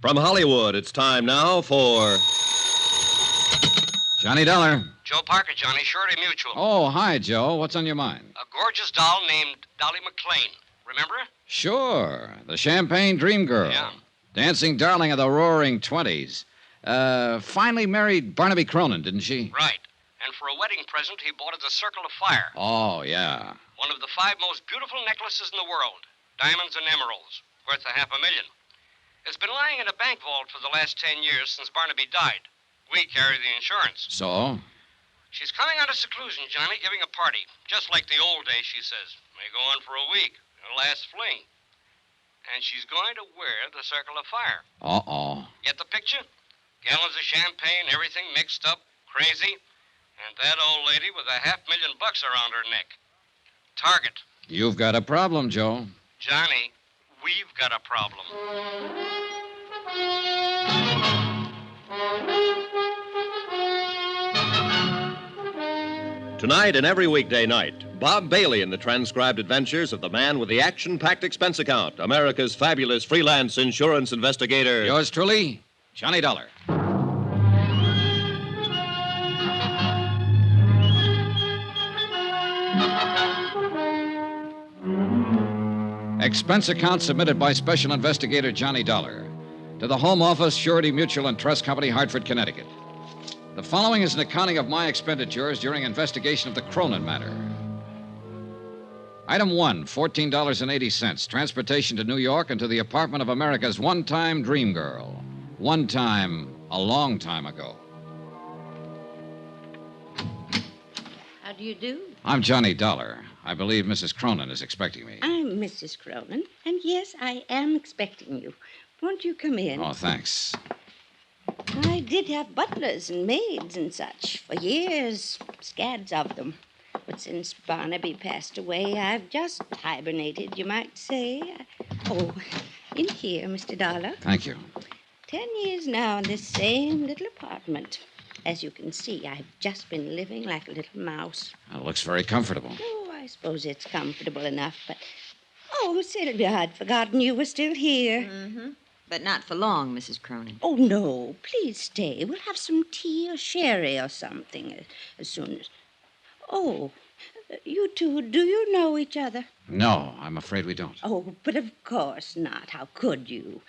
From Hollywood, it's time now for... Johnny Dollar. Joe Parker, Johnny, Surety Mutual. Oh, hi, Joe. What's on your mind? A gorgeous doll named Dolly McLean. Remember her? Sure. The Champagne Dream Girl. Yeah. Dancing darling of the roaring 20s. Finally married Barnaby Cronin, didn't she? Right. And for a wedding present, he bought her the Circle of Fire. Oh, yeah. One of the 5 most beautiful necklaces in the world. Diamonds and emeralds. Worth $500,000. It's been lying in a bank vault for the last 10 years since Barnaby died. We carry the insurance. So? She's coming out of seclusion, Johnny, giving a party. Just like the old days, she says. May go on for a week. Her last fling. And she's going to wear the Circle of Fire. Uh-oh. Get the picture? Gallons of champagne, everything mixed up, crazy. And that old lady with $500,000 around her neck. Target. You've got a problem, Joe. Johnny, we've got a problem. Tonight and every weekday night, Bob Bailey in the transcribed adventures of the man with the action-packed expense account, America's fabulous freelance insurance investigator. Yours truly, Johnny Dollar. Expense account submitted by Special Investigator Johnny Dollar to the Home Office, Surety Mutual and Trust Company, Hartford, Connecticut. The following is an accounting of my expenditures during investigation of the Cronin matter. Item 1, $14.80. Transportation to New York and to the apartment of America's one-time dream girl. One time, a long time ago. How do you do? I'm Johnny Dollar. I believe Mrs. Cronin is expecting me. I'm Mrs. Cronin, and yes, I am expecting you. Won't you come in? Oh, thanks. I did have butlers and maids and such for years, scads of them. But since Barnaby passed away, I've just hibernated, you might say. Oh, in here, Mr. Dollar. Thank you. 10 years now in this same little apartment. As you can see, I've just been living like a little mouse. It looks very comfortable. Oh, I suppose it's comfortable enough, but... Oh, Sylvia, I'd forgotten you were still here. Mm-hmm. But not for long, Mrs. Cronin. Oh, no. Please stay. We'll have some tea or sherry or something as soon as... Oh, you two, do you know each other? No, I'm afraid we don't. Oh, but of course not. How could you?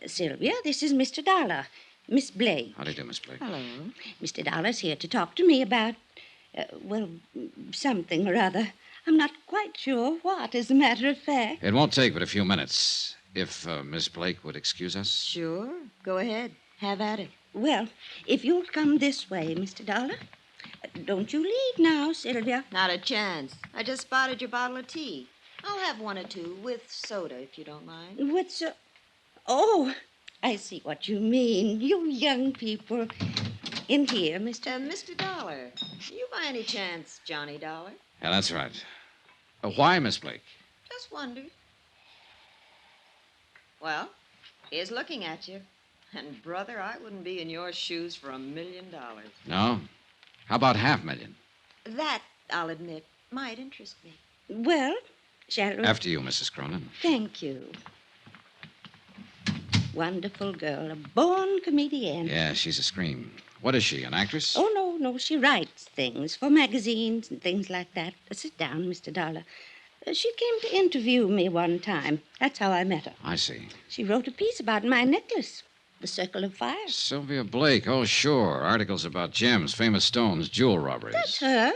Sylvia, this is Mr. Dollar. Miss Blake. How do you do, Miss Blake? Hello. Mr. Dollar's here to talk to me about, something or other. I'm not quite sure what, as a matter of fact. It won't take but a few minutes. If Miss Blake would excuse us. Sure. Go ahead. Have at it. Well, if you'll come this way, Mr. Dollar. Don't you leave now, Sylvia. Not a chance. I just spotted your bottle of tea. I'll have 1 or 2 with soda, if you don't mind. What's so... Oh, I see what you mean. You young people. In here, Mr. Dollar. You by any chance Johnny Dollar? Yeah, that's right. Why, Miss Blake? Just wondered. Well, here's looking at you. And, brother, I wouldn't be in your shoes for $1 million. No? How about $500,000? That, I'll admit, might interest me. Well, shall we... After you, Mrs. Cronin. Thank you. Wonderful girl, a born comedian. Yeah, she's a scream. What is she, an actress? Oh, no, she writes things for magazines and things like that. Sit down, Mr. Dollar. She came to interview me one time. That's how I met her. I see. She wrote a piece about my necklace, the Circle of Fire. Sylvia Blake. Oh, sure. Articles about gems, famous stones, jewel robberies. That's her.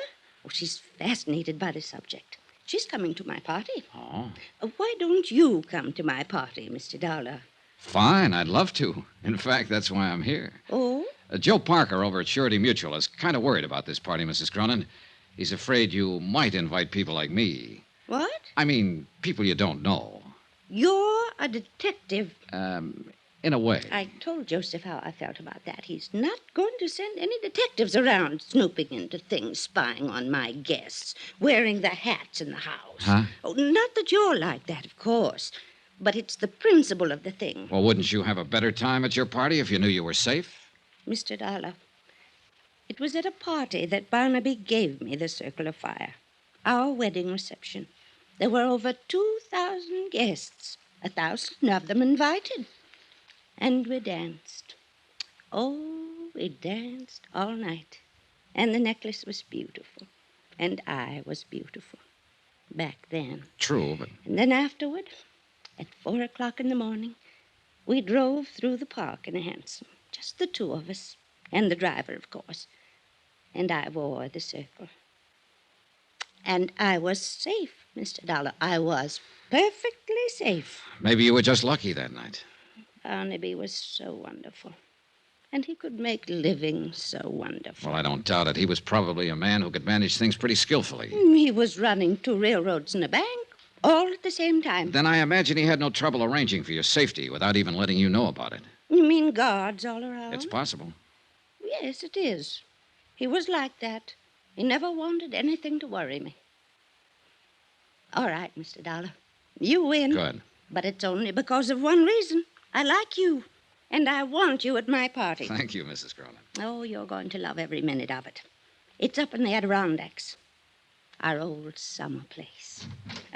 Oh, she's fascinated by the subject. She's coming to my party. Oh. Why don't you come to my party, Mr. Dollar? Fine, I'd love to. In fact, that's why I'm here. Oh? Joe Parker over at Surety Mutual is kind of worried about this party, Mrs. Cronin. He's afraid you might invite people like me. What? I mean, people you don't know. You're a detective. In a way. I told Joseph how I felt about that. He's not going to send any detectives around snooping into things, spying on my guests, wearing the hats in the house. Huh? Oh, not that you're like that, of course. But it's the principle of the thing. Well, wouldn't you have a better time at your party if you knew you were safe? Mr. Dollar, it was at a party that Barnaby gave me the Circle of Fire. Our wedding reception. There were over 2,000 guests, 1,000 of them invited. And we danced. Oh, we danced all night. And the necklace was beautiful. And I was beautiful. Back then. True, but... And then afterward, at 4 o'clock in the morning, we drove through the park in a hansom. Just the two of us. And the driver, of course. And I wore the circle. And I was safe, Mr. Dollar. I was perfectly safe. Maybe you were just lucky that night. Barnaby was so wonderful. And he could make living so wonderful. Well, I don't doubt it. He was probably a man who could manage things pretty skillfully. He was running 2 railroads and a bank, all at the same time. Then I imagine he had no trouble arranging for your safety without even letting you know about it. You mean guards all around? It's possible. Yes, it is. He was like that. He never wanted anything to worry me. All right, Mr. Dollar. You win. Good. But it's only because of one reason. I like you. And I want you at my party. Thank you, Mrs. Cronin. Oh, you're going to love every minute of it. It's up in the Adirondacks. Our old summer place.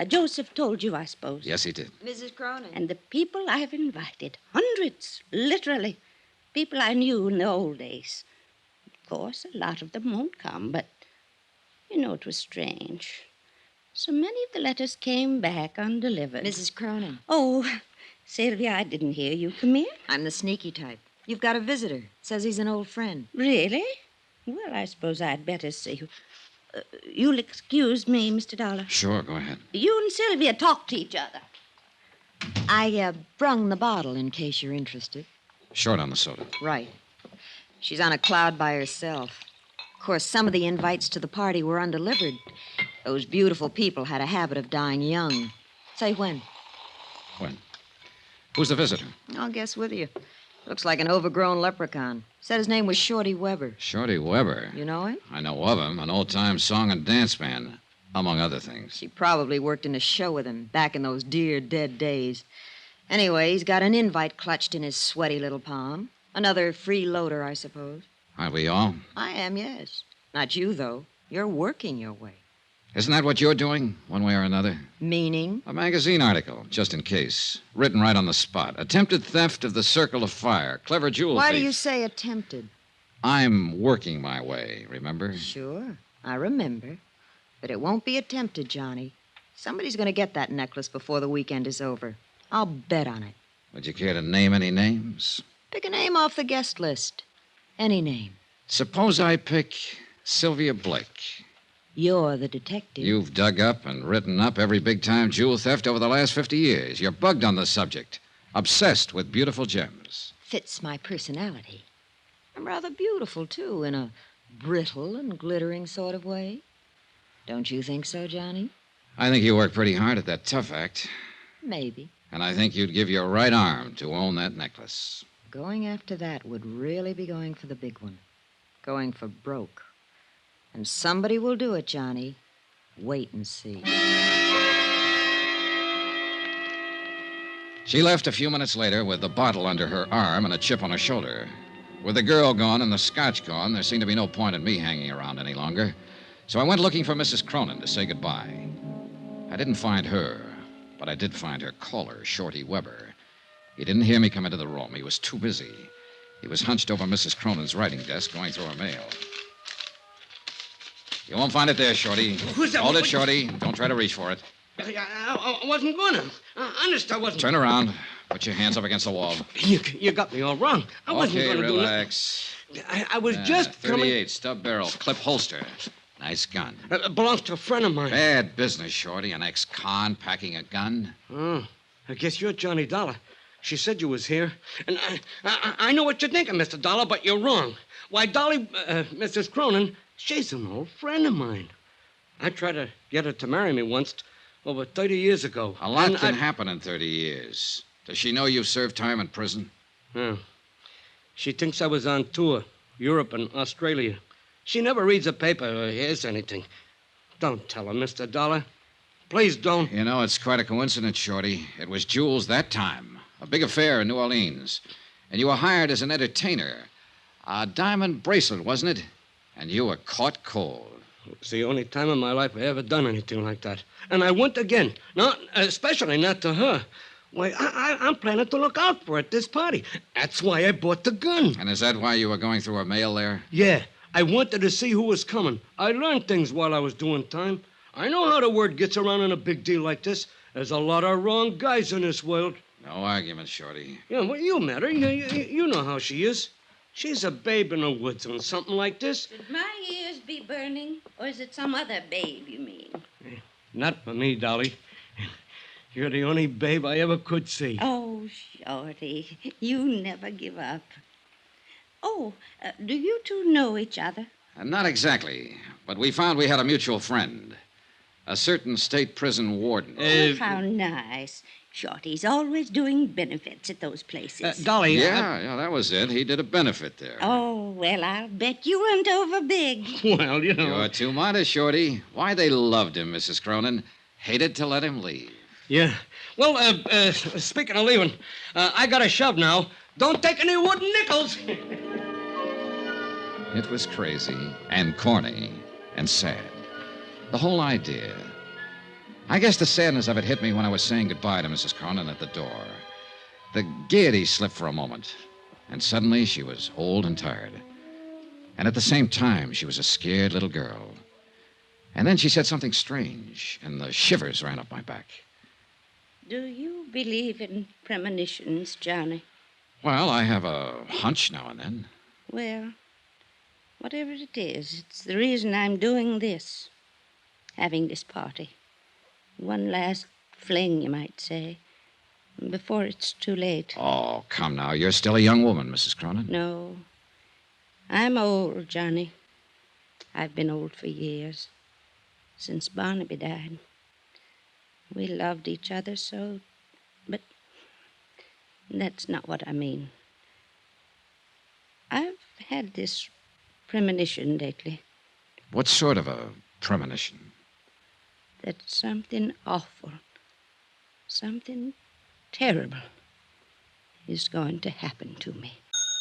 Joseph told you, I suppose. Yes, he did. Mrs. Cronin. And the people I've invited, hundreds, literally. People I knew in the old days. Of course, a lot of them won't come, but, it was strange. So many of the letters came back undelivered. Mrs. Cronin. Oh, Sylvia, I didn't hear you. Come in. I'm the sneaky type. You've got a visitor. Says he's an old friend. Really? Well, I suppose I'd better see you. You'll excuse me, Mr. Dollar. Sure, go ahead. You and Sylvia talk to each other. I brung the bottle in case you're interested. Short on the soda. Right. She's on a cloud by herself. Of course, some of the invites to the party were undelivered. Those beautiful people had a habit of dying young. Say when. When? Who's the visitor? I'll guess with you. Looks like an overgrown leprechaun. Said his name was Shorty Weber. Shorty Weber. You know him? I know of him, an old-time song and dance man, among other things. She probably worked in a show with him back in those dear dead days. Anyway, he's got an invite clutched in his sweaty little palm. Another freeloader, I suppose. Aren't we all? I am, yes. Not you, though. You're working your way. Isn't that what you're doing, one way or another? Meaning? A magazine article, just in case. Written right on the spot. Attempted theft of the Circle of Fire. Clever jewel Why thief. do you say attempted? I'm working my way, remember? Sure, I remember. But it won't be attempted, Johnny. Somebody's going to get that necklace before the weekend is over. I'll bet on it. Would you care to name any names? Pick a name off the guest list. Any name. Suppose I pick Sylvia Blake. You're the detective. You've dug up and written up every big-time jewel theft over the last 50 years. You're bugged on the subject. Obsessed with beautiful gems. Fits my personality. I'm rather beautiful, too, in a brittle and glittering sort of way. Don't you think so, Johnny? I think you work pretty hard at that tough act. Maybe. And I think you'd give your right arm to own that necklace. Going after that would really be going for the big one. Going for broke. And somebody will do it, Johnny. Wait and see. She left a few minutes later with the bottle under her arm and a chip on her shoulder. With the girl gone and the scotch gone, there seemed to be no point in me hanging around any longer. So I went looking for Mrs. Cronin to say goodbye. I didn't find her, but I did find her caller, Shorty Weber. He didn't hear me come into the room. He was too busy. He was hunched over Mrs. Cronin's writing desk, going through her mail. You won't find it there, Shorty. Who's that? Hold it, Shorty. Don't try to reach for it. I wasn't gonna. Honest, I wasn't. Turn around. Put your hands up against the wall. You got me all wrong. I wasn't gonna relax. do that. I was just 38, coming. stub barrel, clip holster. Nice gun. Belongs to a friend of mine. Bad business, Shorty. An ex-con packing a gun. Oh, I guess you're Johnny Dollar. She said you was here. And I know what you're thinking, Mr. Dollar, but you're wrong. Why, Dolly, Mrs. Cronin, she's an old friend of mine. I tried to get her to marry me once, over 30 years ago. A lot can happen in 30 years. Does she know you've served time in prison? Yeah. She thinks I was on tour, Europe and Australia. She never reads a paper or hears anything. Don't tell her, Mr. Dollar. Please don't. You know, it's quite a coincidence, Shorty. It was Jules that time. A big affair in New Orleans. And you were hired as an entertainer. A diamond bracelet, wasn't it? And you were caught cold. It's the only time in my life I ever done anything like that. And I wouldn't again. Not, especially not to her. Why, I'm planning to look out for it at this party. That's why I bought the gun. And is that why you were going through her mail there? Yeah, I wanted to see who was coming. I learned things while I was doing time. I know how the word gets around in a big deal like this. There's a lot of wrong guys in this world. No argument, Shorty. Yeah, well, you met her. You know how she is. She's a babe in the woods on something like this. Should my ears be burning, or is it some other babe you mean? Not for me, Dolly. You're the only babe I ever could see. Oh, Shorty, you never give up. Oh, do you two know each other? Not exactly, but we found we had a mutual friend. A certain state prison warden. Oh, how nice. Shorty's always doing benefits at those places. Dolly. Yeah, that was it. He did a benefit there. Oh, well, I'll bet you went over big. Well, you know. You're too modest, Shorty. Why, they loved him, Mrs. Cronin. Hated to let him leave. Yeah. Well, speaking of leaving, I got a shove now. Don't take any wooden nickels. It was crazy and corny and sad. The whole idea. I guess the sadness of it hit me when I was saying goodbye to Mrs. Cronin at the door. The gaiety slipped for a moment, and suddenly she was old and tired. And at the same time, she was a scared little girl. And then she said something strange, and the shivers ran up my back. Do you believe in premonitions, Johnny? Well, I have a hunch now and then. Well, whatever it is, it's the reason I'm doing this. Having this party. One last fling, you might say, before it's too late. Oh, come now. You're still a young woman, Mrs. Cronin. No. I'm old, Johnny. I've been old for years. Since Barnaby died. We loved each other so, but that's not what I mean. I've had this premonition lately. What sort of a premonition? That something awful, something terrible is going to happen to me.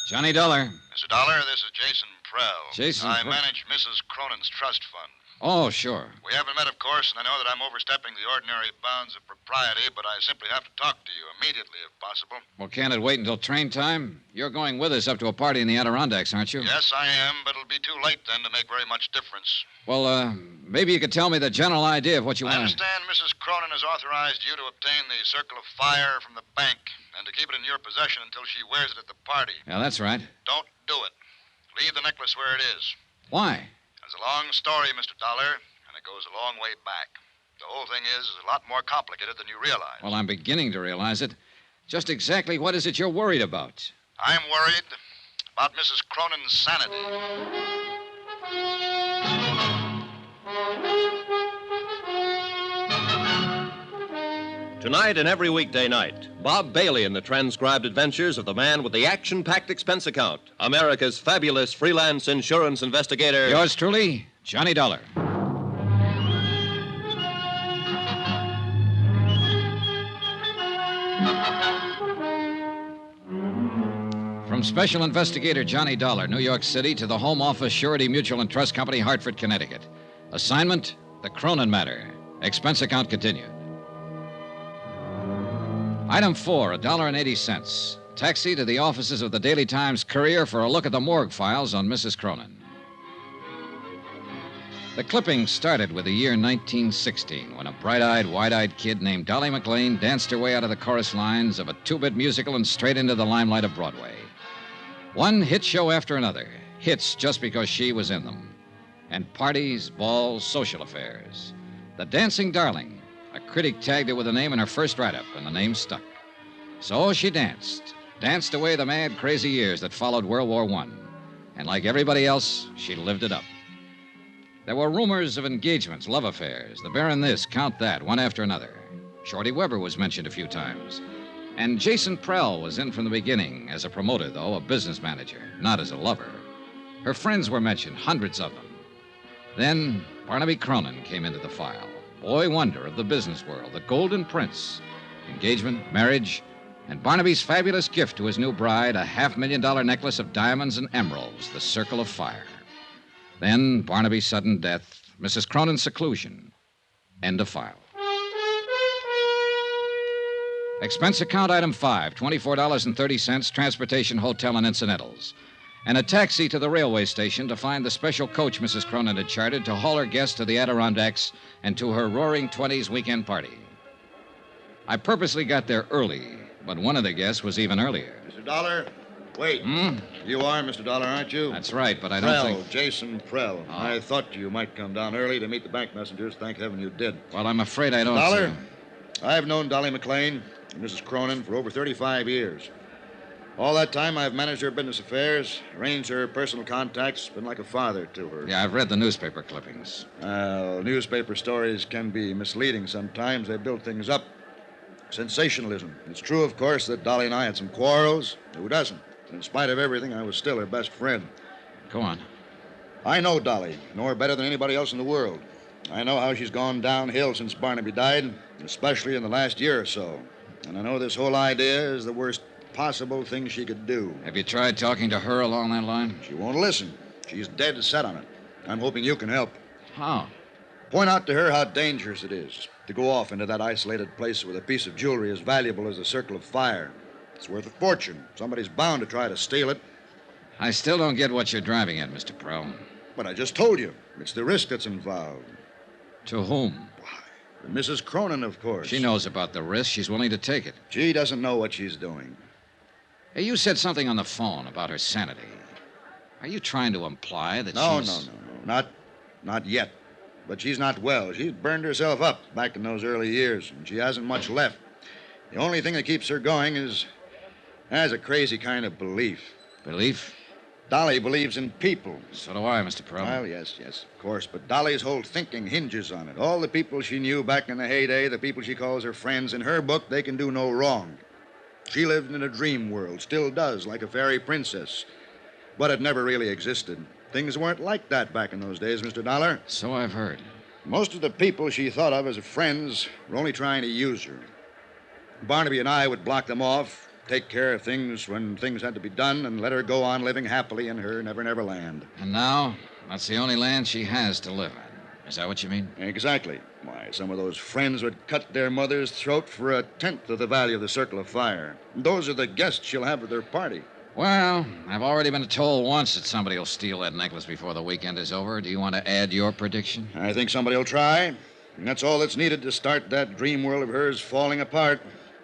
Johnny Dollar. Mr. Dollar, this is Jason Prell. Jason I Prell. manage Mrs. Cronin's trust fund. Oh, sure. We haven't met, of course, and I know that I'm overstepping the ordinary bounds of propriety, but I simply have to talk to you immediately, if possible. Well, can't it wait until train time? You're going with us up to a party in the Adirondacks, aren't you? Yes, I am, but it'll be too late then to make very much difference. Well, maybe you could tell me the general idea of what you I want. understand Mrs. Cronin has authorized you to obtain the Circle of Fire from the bank and to keep it in your possession until she wears it at the party. Yeah, that's right. Don't do it. Leave the necklace where it is. Why? It's a long story, Mr. Dollar, and it goes a long way back. The whole thing is a lot more complicated than you realize. Well, I'm beginning to realize it. Just exactly what is it you're worried about? I'm worried about Mrs. Cronin's sanity. Tonight and every weekday night, Bob Bailey in the transcribed adventures of the man with the action-packed expense account, America's fabulous freelance insurance investigator. Yours truly, Johnny Dollar. From Special Investigator Johnny Dollar, New York City, to the Home Office Surety Mutual and Trust Company, Hartford, Connecticut. Assignment, the Cronin matter. Expense account continued. Item 4, $1.80. Taxi to the offices of the Daily Times Courier for a look at the morgue files on Mrs. Cronin. The clipping started with the year 1916, when a bright-eyed, wide-eyed kid named Dolly McLean danced her way out of the chorus lines of a two-bit musical and straight into the limelight of Broadway. One hit show after another, hits just because she was in them. And parties, balls, social affairs. The Dancing Darling. A critic tagged her with a name in her first write-up, and the name stuck. So she danced away the mad, crazy years that followed World War I. And like everybody else, she lived it up. There were rumors of engagements, love affairs, the Baron this, Count that, one after another. Shorty Weber was mentioned a few times. And Jason Prell was in from the beginning, as a promoter, though, a business manager, not as a lover. Her friends were mentioned, hundreds of them. Then Barnaby Cronin came into the file. Boy wonder of the business world, the Golden Prince. Engagement, marriage, and Barnaby's fabulous gift to his new bride, a $500,000 necklace of diamonds and emeralds, the Circle of Fire. Then Barnaby's sudden death, Mrs. Cronin's seclusion. End of file. Expense account item 5, $24.30, transportation, hotel, and incidentals. And a taxi to the railway station to find the special coach Mrs. Cronin had chartered to haul her guests to the Adirondacks and to her roaring 20s weekend party. I purposely got there early, but one of the guests was even earlier. Mr. Dollar, wait. You are Mr. Dollar, aren't you? That's right, but I don't think... Jason Prell. Oh. I thought you might come down early to meet the bank messengers. Thank heaven you did. Well, I'm afraid I don't... Dollar, I've known Dolly McLean and Mrs. Cronin for over 35 years. All that time, I've managed her business affairs, arranged her personal contacts, been like a father to her. Yeah, I've read the newspaper clippings. Newspaper stories can be misleading sometimes. They build things up. Sensationalism. It's true, of course, that Dolly and I had some quarrels. Who doesn't? In spite of everything, I was still her best friend. Go on. I know Dolly, know her better than anybody else in the world. I know how she's gone downhill since Barnaby died, especially in the last year or so. And I know this whole idea is the worst possible thing she could do. Have you tried talking to her along that line? She won't listen. She's dead set on it. I'm hoping you can help. How? Point out to her how dangerous it is to go off into that isolated place with a piece of jewelry as valuable as a circle of fire. It's worth a fortune. Somebody's bound to try to steal it. I still don't get what you're driving at, Mr. Prell. But I just told you. It's the risk that's involved. To whom? Mrs. Cronin, of course. She knows about the risk. She's willing to take it. She doesn't know what she's doing. Hey, you said something on the phone about her sanity. Are you trying to imply that she's... No. Not yet. But she's not well. She's burned herself up back in those early years, and she hasn't much left. The only thing that keeps her going is a crazy kind of belief. Belief? Dolly believes in people. So do I, Mr. Prell. Well, yes, of course. But Dolly's whole thinking hinges on it. All the people she knew back in the heyday, the people she calls her friends, in her book, they can do no wrong. She lived in a dream world, still does, like a fairy princess. But it never really existed. Things weren't like that back in those days, Mr. Dollar. So I've heard. Most of the people she thought of as friends were only trying to use her. Barnaby and I would block them off, take care of things when things had to be done, and let her go on living happily in her never land. And now, that's the only land she has to live in. Is that what you mean? Exactly. Why, some of those friends would cut their mother's throat for a tenth of the value of the circle of fire. Those are the guests she'll have at their party. Well, I've already been told once that somebody will steal that necklace before the weekend is over. Do you want to add your prediction? I think somebody will try. And that's all that's needed to start that dream world of hers falling apart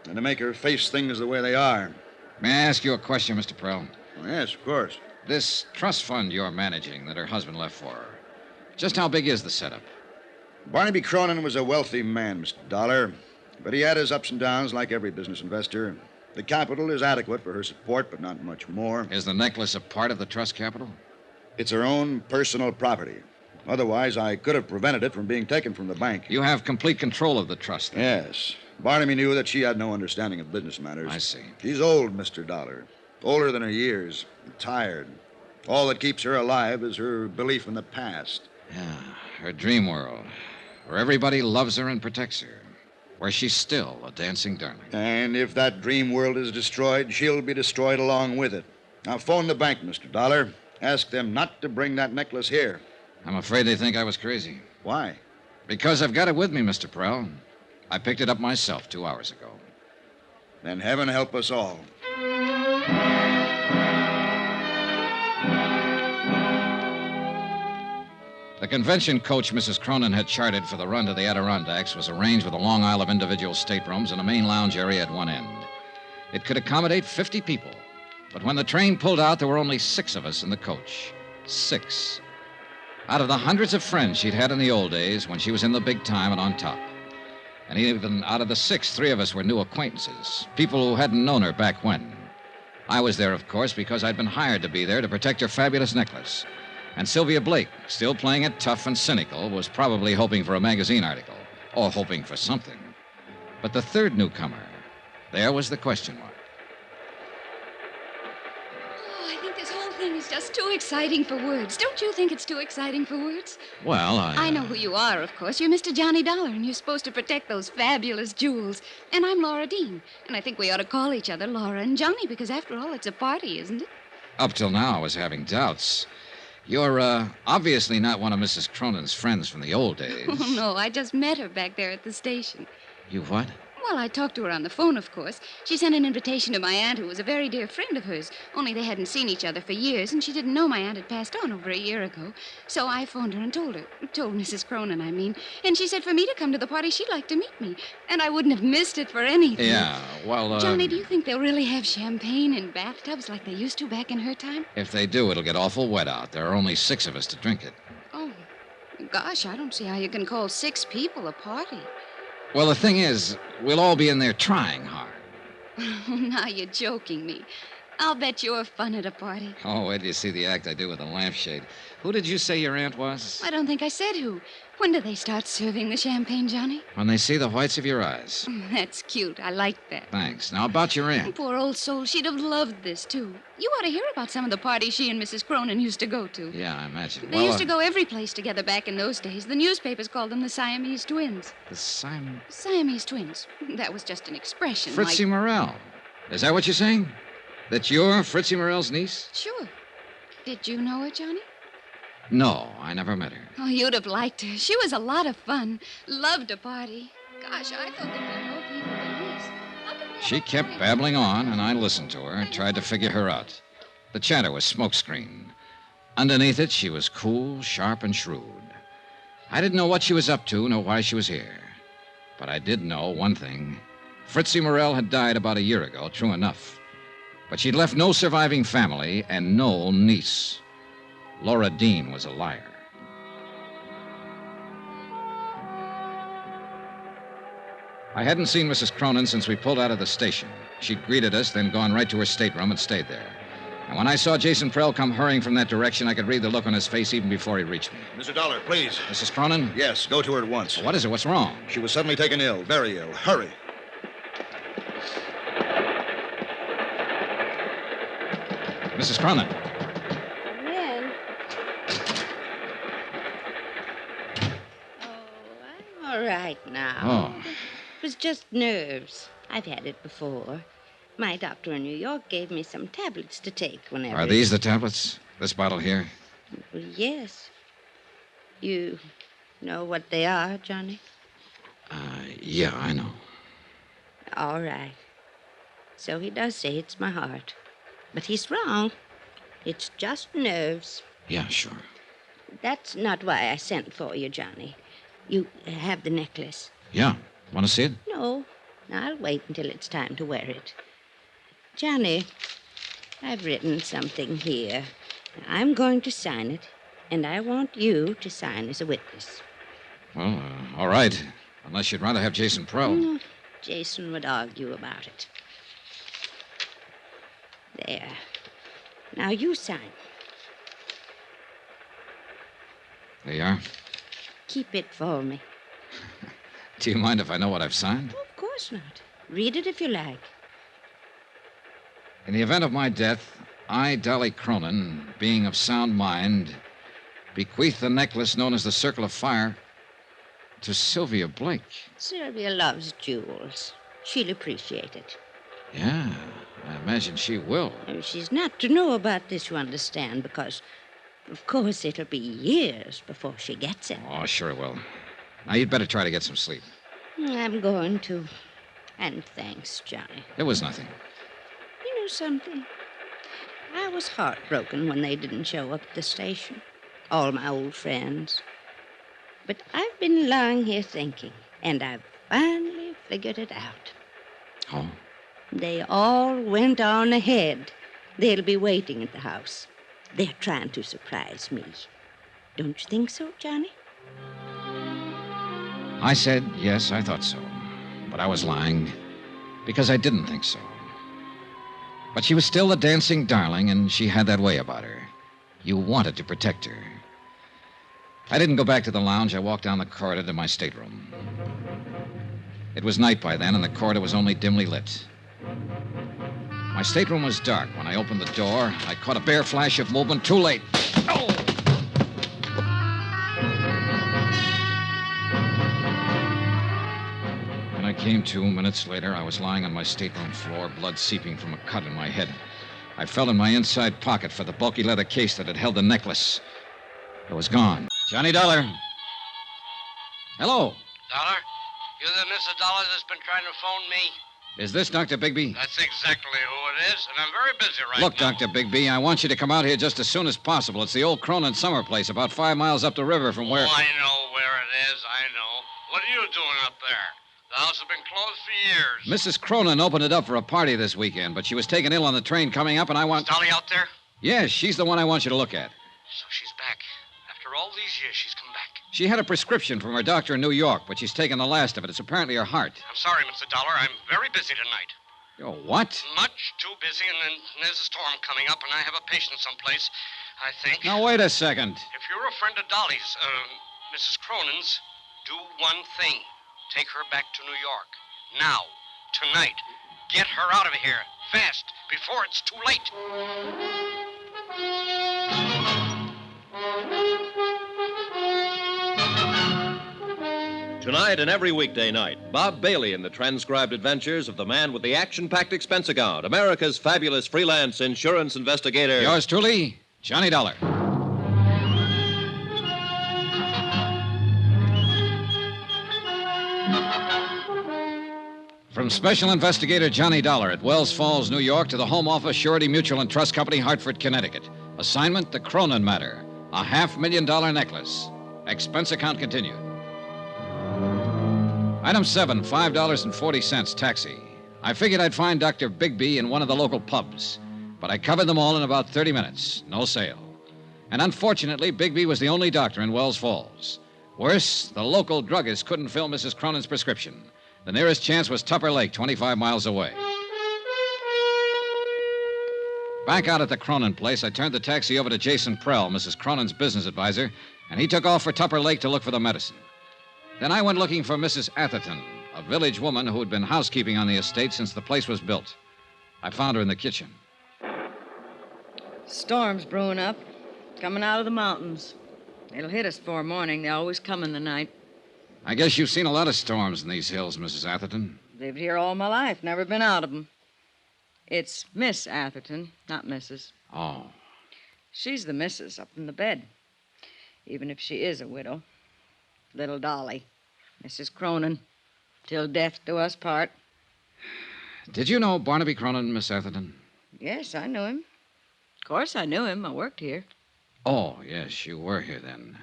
and to make her face things the way they are. May I ask you a question, Mr. Prell? Oh, yes, of course. This trust fund you're managing that her husband left for her, just how big is the setup? Barnaby Cronin was a wealthy man, Mr. Dollar, but he had his ups and downs like every business investor. The capital is adequate for her support, but not much more. Is the necklace a part of the trust capital? It's her own personal property. Otherwise, I could have prevented it from being taken from the bank. You have complete control of the trust, then? Yes. Barnaby knew that she had no understanding of business matters. I see. She's old, Mr. Dollar. Older than her years. Tired. All that keeps her alive is her belief in the past. Yeah, her dream world, where everybody loves her and protects her, where she's still a dancing darling. And if that dream world is destroyed, she'll be destroyed along with it. Now, phone the bank, Mr. Dollar. Ask them not to bring that necklace here. I'm afraid they think I was crazy. Why? Because I've got it with me, Mr. Prell. I picked it up myself 2 hours ago. Then heaven help us all. The convention coach Mrs. Cronin had chartered for the run to the Adirondacks was arranged with a long aisle of individual staterooms and a main lounge area at one end. It could accommodate 50 people, but when the train pulled out, there were only 6 of us in the coach. 6. Out of the hundreds of friends she'd had in the old days when she was in the big time and on top. And even out of the 6, 3 of us were new acquaintances, people who hadn't known her back when. I was there, of course, because I'd been hired to be there to protect her fabulous necklace. And Sylvia Blake, still playing it tough and cynical, was probably hoping for a magazine article, or hoping for something. But the third newcomer, there was the question mark. Oh, I think this whole thing is just too exciting for words. Don't you think it's too exciting for words? Well, I know who you are, of course. You're Mr. Johnny Dollar, and you're supposed to protect those fabulous jewels. And I'm Laura Dean, and I think we ought to call each other Laura and Johnny, because after all, it's a party, isn't it? Up till now, I was having doubts. You're, obviously not one of Mrs. Cronin's friends from the old days. Oh, no, I just met her back there at the station. You what? Well, I talked to her on the phone, of course. She sent an invitation to my aunt, who was a very dear friend of hers. Only they hadn't seen each other for years, and she didn't know my aunt had passed on over a year ago. So I phoned her and told Mrs. Cronin, I mean. And she said for me to come to the party, she'd like to meet me. And I wouldn't have missed it for anything. Yeah, well, Johnny, do you think they'll really have champagne in bathtubs like they used to back in her time? If they do, it'll get awful wet out. There are only 6 of us to drink it. Oh, gosh, I don't see how you can call 6 people a party. Well, the thing is, we'll all be in there trying hard. Now you're joking me. I'll bet you're fun at a party. Oh, wait till you see the act I do with the lampshade. Who did you say your aunt was? I don't think I said who. When do they start serving the champagne, Johnny? When they see the whites of your eyes. That's cute. I like that. Thanks. Now, about your aunt. Poor old soul. She'd have loved this, too. You ought to hear about some of the parties she and Mrs. Cronin used to go to. Yeah, I imagine. They used to go every place together back in those days. The newspapers called them the Siamese twins. The Siamese twins. That was just an expression. Fritzie Morrell. Is that what you're saying? That you're Fritzie Morrell's niece? Sure. Did you know her, Johnny? No, I never met her. Oh, you'd have liked her. She was a lot of fun. Loved a party. Gosh, I thought there'd be more people than this. She kept babbling on, and I listened to her and tried to figure her out. The chatter was smokescreen. Underneath it, she was cool, sharp, and shrewd. I didn't know what she was up to, nor why she was here. But I did know one thing. Fritzie Morrell had died about a year ago, true enough. But she'd left no surviving family and no niece. Laura Dean was a liar. I hadn't seen Mrs. Cronin since we pulled out of the station. She'd greeted us, then gone right to her stateroom and stayed there. And when I saw Jason Prell come hurrying from that direction, I could read the look on his face even before he reached me. Mr. Dollar, please. Mrs. Cronin? Yes, go to her at once. What is it? What's wrong? She was suddenly taken ill, very ill. Hurry. Mrs. Cronin. Come in. Oh, I'm all right now. Oh. It was just nerves. I've had it before. My doctor in New York gave me some tablets to take whenever... Are these the tablets? This bottle here? Well, yes. You know what they are, Johnny? Yeah, I know. All right. So he does say it's my heart. But he's wrong. It's just nerves. Yeah, sure. That's not why I sent for you, Johnny. You have the necklace. Yeah. Want to see it? No. I'll wait until it's time to wear it. Johnny, I've written something here. I'm going to sign it, and I want you to sign as a witness. Well, all right. Unless you'd rather have Jason Prell. Jason would argue about it. There. Now you sign. There you are. Keep it for me. Do you mind if I know what I've signed? Of course not. Read it if you like. In the event of my death, I, Dolly Cronin, being of sound mind, bequeath the necklace known as the Circle of Fire to Sylvia Blake. Sylvia loves jewels. She'll appreciate it. Yeah, I imagine she will. She's not to know about this, you understand, because, of course, it'll be years before she gets it. Oh, sure it will. Now, you'd better try to get some sleep. I'm going to. And thanks, Johnny. It was nothing. You know something? I was heartbroken when they didn't show up at the station. All my old friends. But I've been lying here thinking, and I've finally figured it out. Oh? They all went on ahead. They'll be waiting at the house. They're trying to surprise me. Don't you think so, Johnny? I said, yes, I thought so. But I was lying because I didn't think so. But she was still a dancing darling, and she had that way about her. You wanted to protect her. I didn't go back to the lounge. I walked down the corridor to my stateroom. It was night by then, and the corridor was only dimly lit. My stateroom was dark. When I opened the door, I caught a bare flash of movement. Too late. Oh! When I came to minutes later, I was lying on my stateroom floor, blood seeping from a cut in my head. I felt in my inside pocket for the bulky leather case that had held the necklace. It was gone. Johnny Dollar. Hello. Dollar? You're the Mrs. Dollar that's been trying to phone me? Is this Dr. Bigby? That's exactly who it is, and I'm very busy right Look, now. Dr. Bigby, I want you to come out here just as soon as possible. It's the old Cronin summer place, about 5 miles up the river from where... Oh, I know where it is, I know. What are you doing up there? The house has been closed for years. Mrs. Cronin opened it up for a party this weekend, but she was taken ill on the train coming up, and I want... Is Dolly out there? Yes, she's the one I want you to look at. So she's back. After all these years, she's come back. She had a prescription from her doctor in New York, but she's taken the last of it. It's apparently her heart. I'm sorry, Mr. Dollar. I'm very busy tonight. Oh, what? Much too busy, and then there's a storm coming up, and I have a patient someplace, I think. Now, wait a second. If you're a friend of Dolly's, Mrs. Cronin's, do one thing. Take her back to New York. Now. Tonight. Get her out of here. Fast. Before it's too late. Tonight and every weekday night, Bob Bailey in the transcribed adventures of the man with the action-packed expense account, America's fabulous freelance insurance investigator. Yours truly, Johnny Dollar. From Special Investigator Johnny Dollar at Wells Falls, New York, to the Home Office, Surety Mutual and Trust Company, Hartford, Connecticut. Assignment, the Cronin matter. A $500,000 necklace. Expense account continued. Item 7, $5.40, taxi. I figured I'd find Dr. Bigby in one of the local pubs, but I covered them all in about 30 minutes. No sale. And unfortunately, Bigby was the only doctor in Wells Falls. Worse, the local druggist couldn't fill Mrs. Cronin's prescription. The nearest chance was Tupper Lake, 25 miles away. Back out at the Cronin place, I turned the taxi over to Jason Prell, Mrs. Cronin's business advisor, and he took off for Tupper Lake to look for the medicine. Then I went looking for Mrs. Atherton, a village woman who had been housekeeping on the estate since the place was built. I found her in the kitchen. Storm's brewing up, coming out of the mountains. It'll hit us before morning. They always come in the night. I guess you've seen a lot of storms in these hills, Mrs. Atherton. Lived here all my life, never been out of them. It's Miss Atherton, not Mrs. Oh. She's the missus up in the bed, even if she is a widow. Little Dolly, Mrs. Cronin, till death do us part. Did you know Barnaby Cronin, Miss Atherton? Yes, I knew him. Of course I knew him. I worked here. Oh, yes, you were here then.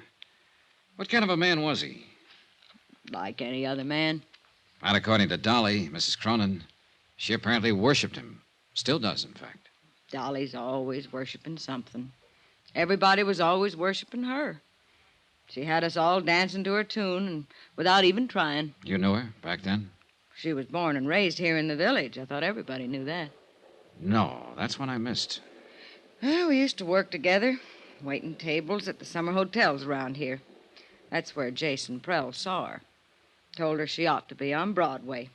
What kind of a man was he? Like any other man. Not according to Dolly, Mrs. Cronin. She apparently worshipped him. Still does, in fact. Dolly's always worshiping something. Everybody was always worshiping her. She had us all dancing to her tune, and without even trying. You knew her back then? She was born and raised here in the village. I thought everybody knew that. No, that's what I missed. Well, we used to work together, waiting tables at the summer hotels around here. That's where Jason Prell saw her. Told her she ought to be on Broadway.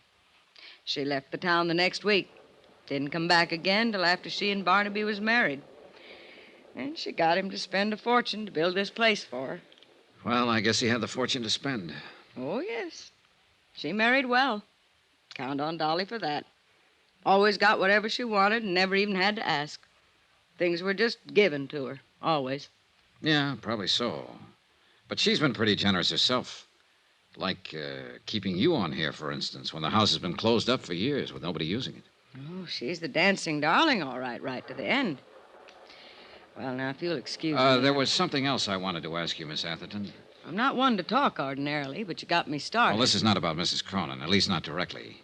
She left the town the next week. Didn't come back again till after she and Barnaby was married. And she got him to spend a fortune to build this place for her. Well, I guess he had the fortune to spend. Oh, yes. She married well. Count on Dolly for that. Always got whatever she wanted and never even had to ask. Things were just given to her, always. Yeah, probably so. But she's been pretty generous herself. Like keeping you on here, for instance, when the house has been closed up for years with nobody using it. Oh, she's the dancing darling, all right, right to the end. Well, now, if you'll excuse me... There was something else I wanted to ask you, Miss Atherton. I'm not one to talk ordinarily, but you got me started. Well, this is not about Mrs. Cronin, at least not directly.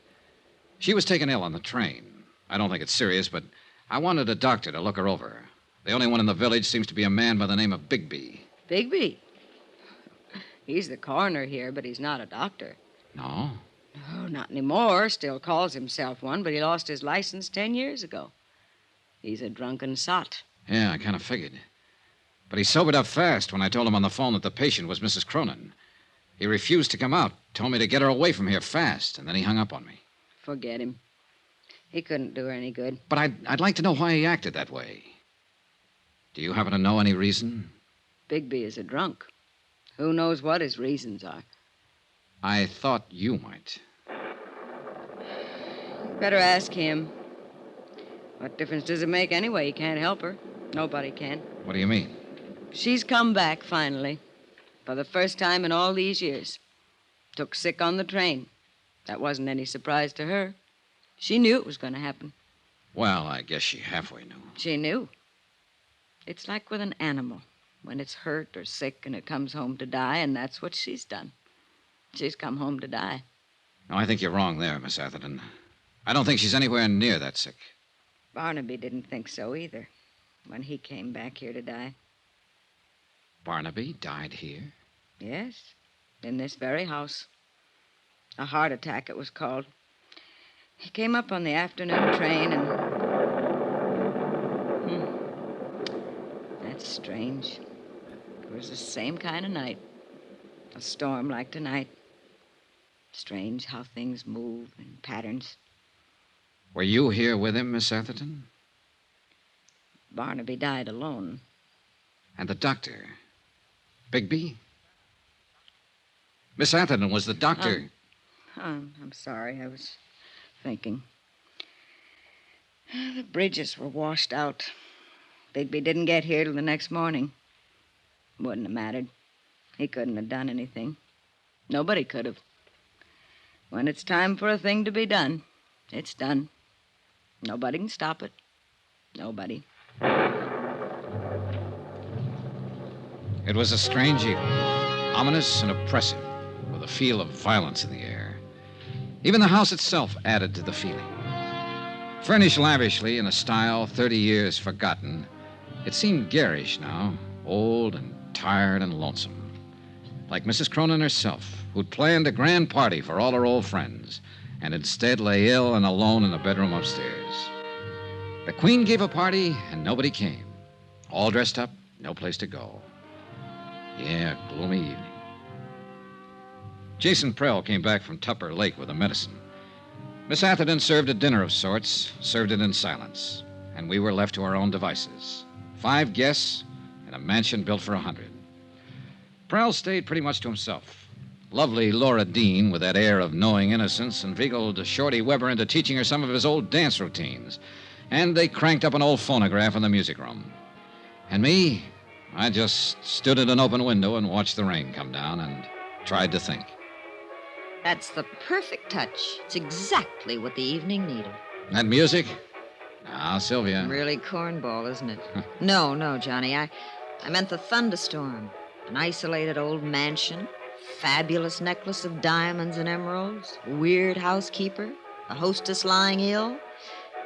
She was taken ill on the train. I don't think it's serious, but I wanted a doctor to look her over. The only one in the village seems to be a man by the name of Bigby. Bigby? He's the coroner here, but he's not a doctor. No? No, not anymore. Still calls himself one, but he lost his license 10 years ago. He's a drunken sot. Yeah, I kind of figured. But he sobered up fast when I told him on the phone that the patient was Mrs. Cronin. He refused to come out, told me to get her away from here fast, and then he hung up on me. Forget him. He couldn't do her any good. But I'd like to know why he acted that way. Do you happen to know any reason? Bigby is a drunk. Who knows what his reasons are? I thought you might. Better ask him. What difference does it make anyway? He can't help her. Nobody can. What do you mean? She's come back, finally. For the first time in all these years. Took sick on the train. That wasn't any surprise to her. She knew it was going to happen. Well, I guess she halfway knew. She knew. It's like with an animal. When it's hurt or sick and it comes home to die, and that's what she's done. She's come home to die. No, I think you're wrong there, Miss Atherton. I don't think she's anywhere near that sick. Barnaby didn't think so either when he came back here to die. Barnaby died here? Yes, in this very house. A heart attack, it was called. He came up on the afternoon train and... That's strange. It was the same kind of night. A storm like tonight. Strange how things move in patterns. Were you here with him, Miss Atherton? Barnaby died alone. And the doctor? Bigby? Miss Atherton, was the doctor... I'm sorry. I was thinking. The bridges were washed out. Bigby didn't get here till the next morning. Wouldn't have mattered. He couldn't have done anything. Nobody could have. When it's time for a thing to be done, it's done. Nobody can stop it. Nobody. It was a strange evening, ominous and oppressive, with a feel of violence in the air. Even the house itself added to the feeling. Furnished lavishly in a style 30 years forgotten, it seemed garish now, old and tired and lonesome. Like Mrs. Cronin herself, who'd planned a grand party for all her old friends, and instead lay ill and alone in the bedroom upstairs. The Queen gave a party, and nobody came. All dressed up, no place to go. Yeah, gloomy evening. Jason Prell came back from Tupper Lake with the medicine. Miss Atherton served a dinner of sorts, served it in silence, and we were left to our own devices. 5 guests in a mansion built for 100. Prell stayed pretty much to himself. Lovely Laura Dean, with that air of knowing innocence, inveigled Shorty Weber into teaching her some of his old dance routines. And they cranked up an old phonograph in the music room. And me, I just stood at an open window and watched the rain come down and tried to think. That's the perfect touch. It's exactly what the evening needed. That music? Now, Sylvia. Really cornball, isn't it? No, Johnny. I meant the thunderstorm. An isolated old mansion, fabulous necklace of diamonds and emeralds, weird housekeeper, a hostess lying ill,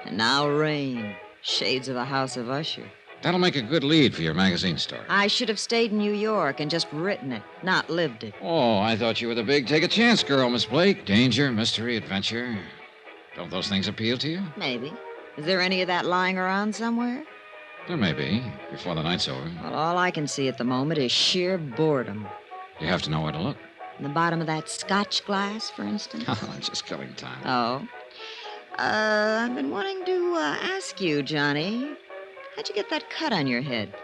and now rain. Shades of a House of Usher. That'll make a good lead for your magazine story. I should have stayed in New York and just written it, not lived it. Oh, I thought you were the big take-a-chance girl, Miss Blake. Danger, mystery, adventure. Don't those things appeal to you? Maybe. Is there any of that lying around somewhere? There may be, before the night's over. Well, all I can see at the moment is sheer boredom. You have to know where to look. In the bottom of that Scotch glass, for instance? Oh, just killing time. Oh. I've been wanting to ask you, Johnny. How'd you get that cut on your head?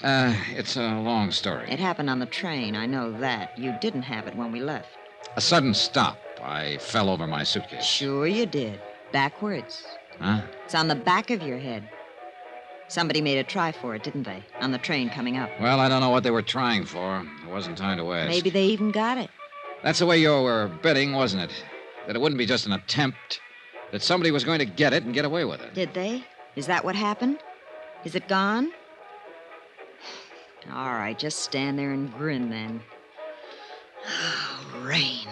It's a long story. It happened on the train, I know that. You didn't have it when we left. A sudden stop. I fell over my suitcase. Sure you did. Backwards. Huh? It's on the back of your head. Somebody made a try for it, didn't they? On the train coming up. Well, I don't know what they were trying for. There wasn't time to ask. Maybe they even got it. That's the way you were betting, wasn't it? That it wouldn't be just an attempt. That somebody was going to get it and get away with it. Did they? Is that what happened? Is it gone? All right, just stand there and grin then. Oh, rain.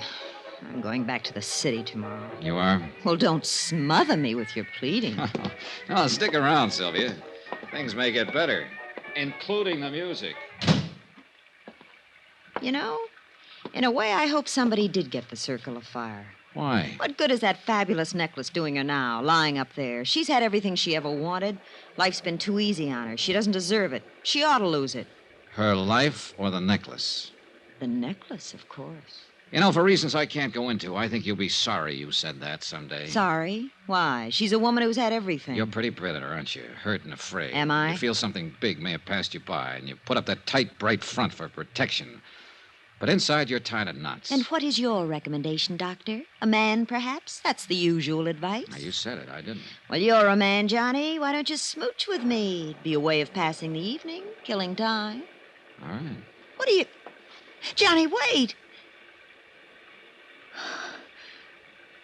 I'm going back to the city tomorrow. You are? Well, don't smother me with your pleading. No, stick around, Sylvia. Things may get better, including the music. You know, in a way, I hope somebody did get the Circle of Fire. Why? What good is that fabulous necklace doing her now, lying up there? She's had everything she ever wanted. Life's been too easy on her. She doesn't deserve it. She ought to lose it. Her life or the necklace? The necklace, of course. You know, for reasons I can't go into, I think you'll be sorry you said that someday. Sorry? Why? She's a woman who's had everything. You're a pretty predator, aren't you? Hurt and afraid. Am I? You feel something big may have passed you by, and you put up that tight, bright front for protection. But inside, you're tied in knots. And what is your recommendation, Doctor? A man, perhaps? That's the usual advice. Now, you said it. I didn't. Well, you're a man, Johnny. Why don't you smooch with me? It'd be a way of passing the evening, killing time. All right. What are you... Johnny, wait!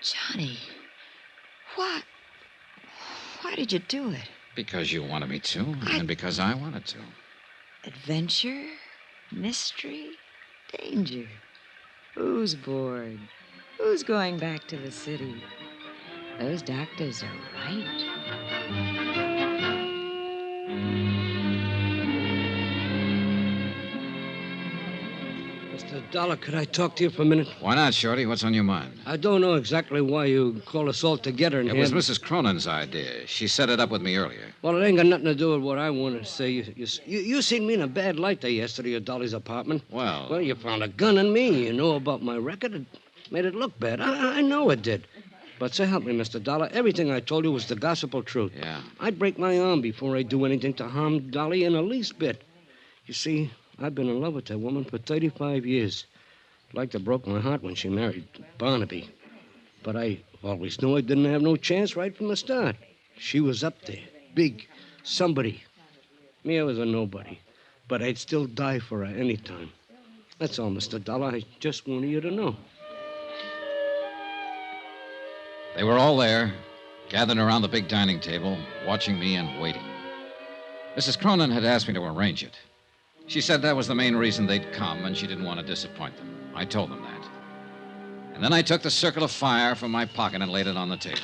Johnny, why did you do it? Because you wanted me to, and because I wanted to. Adventure, mystery, danger. Who's bored? Who's going back to the city? Those doctors are right. Mr. Dollar, could I talk to you for a minute? Why not, Shorty? What's on your mind? I don't know exactly why you called us all together in It here. was Mrs. Cronin's idea. She set it up with me earlier. Well, it ain't got nothing to do with what I want to say. You seen me in a bad light there yesterday at Dolly's apartment. Well, you found a gun in me. You know about my record. It made it look bad. I know it did. But so help me, Mr. Dollar, everything I told you was the gospel truth. Yeah. I'd break my arm before I'd do anything to harm Dolly in the least bit. You see, I've been in love with that woman for 35 years. Like to broke my heart when she married Barnaby. But I always knew I didn't have no chance right from the start. She was up there, big, somebody. Me, I was a nobody. But I'd still die for her any time. That's all, Mr. Dollar. I just wanted you to know. They were all there, gathered around the big dining table, watching me and waiting. Mrs. Cronin had asked me to arrange it. She said that was the main reason they'd come, and she didn't want to disappoint them. I told them that. And then I took the circle of fire from my pocket and laid it on the table.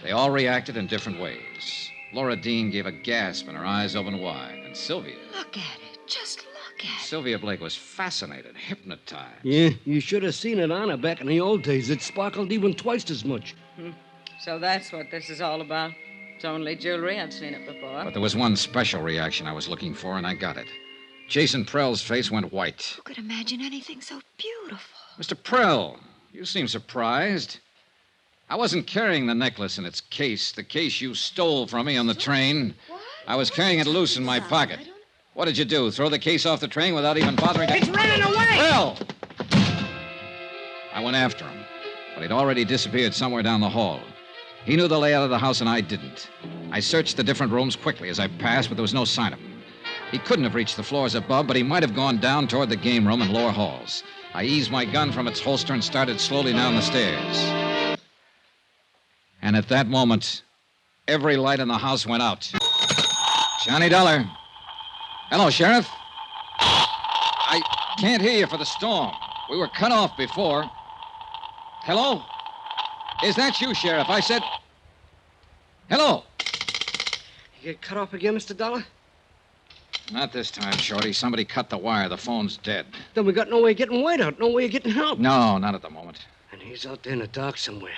They all reacted in different ways. Laura Dean gave a gasp and her eyes opened wide. And Sylvia... Look at it. Just look at it. Sylvia Blake was fascinated, hypnotized. Yeah, you should have seen it on her back in the old days. It sparkled even twice as much. So that's what this is all about. It's only jewelry. I've seen it before. But there was one special reaction I was looking for, and I got it. Jason Prell's face went white. Who could imagine anything so beautiful? Mr. Prell, you seem surprised. I wasn't carrying the necklace in its case, the case you stole from me on the train. I was carrying it loose in my pocket. What did you do, throw the case off the train without even bothering to... It's running away! Prell! I went after him, but he'd already disappeared somewhere down the hall. He knew the layout of the house, and I didn't. I searched the different rooms quickly as I passed, but there was no sign of him. He couldn't have reached the floors above, but he might have gone down toward the game room and lower halls. I eased my gun from its holster and started slowly down the stairs. And at that moment, every light in the house went out. Johnny Dollar. Hello, Sheriff. I can't hear you for the storm. We were cut off before. Hello? Is that you, Sheriff? I said... Hello? You get cut off again, Mr. Dollar? Not this time, Shorty. Somebody cut the wire. The phone's dead. Then we got no way of getting White out, no way of getting help. No, not at the moment. And he's out there in the dark somewhere.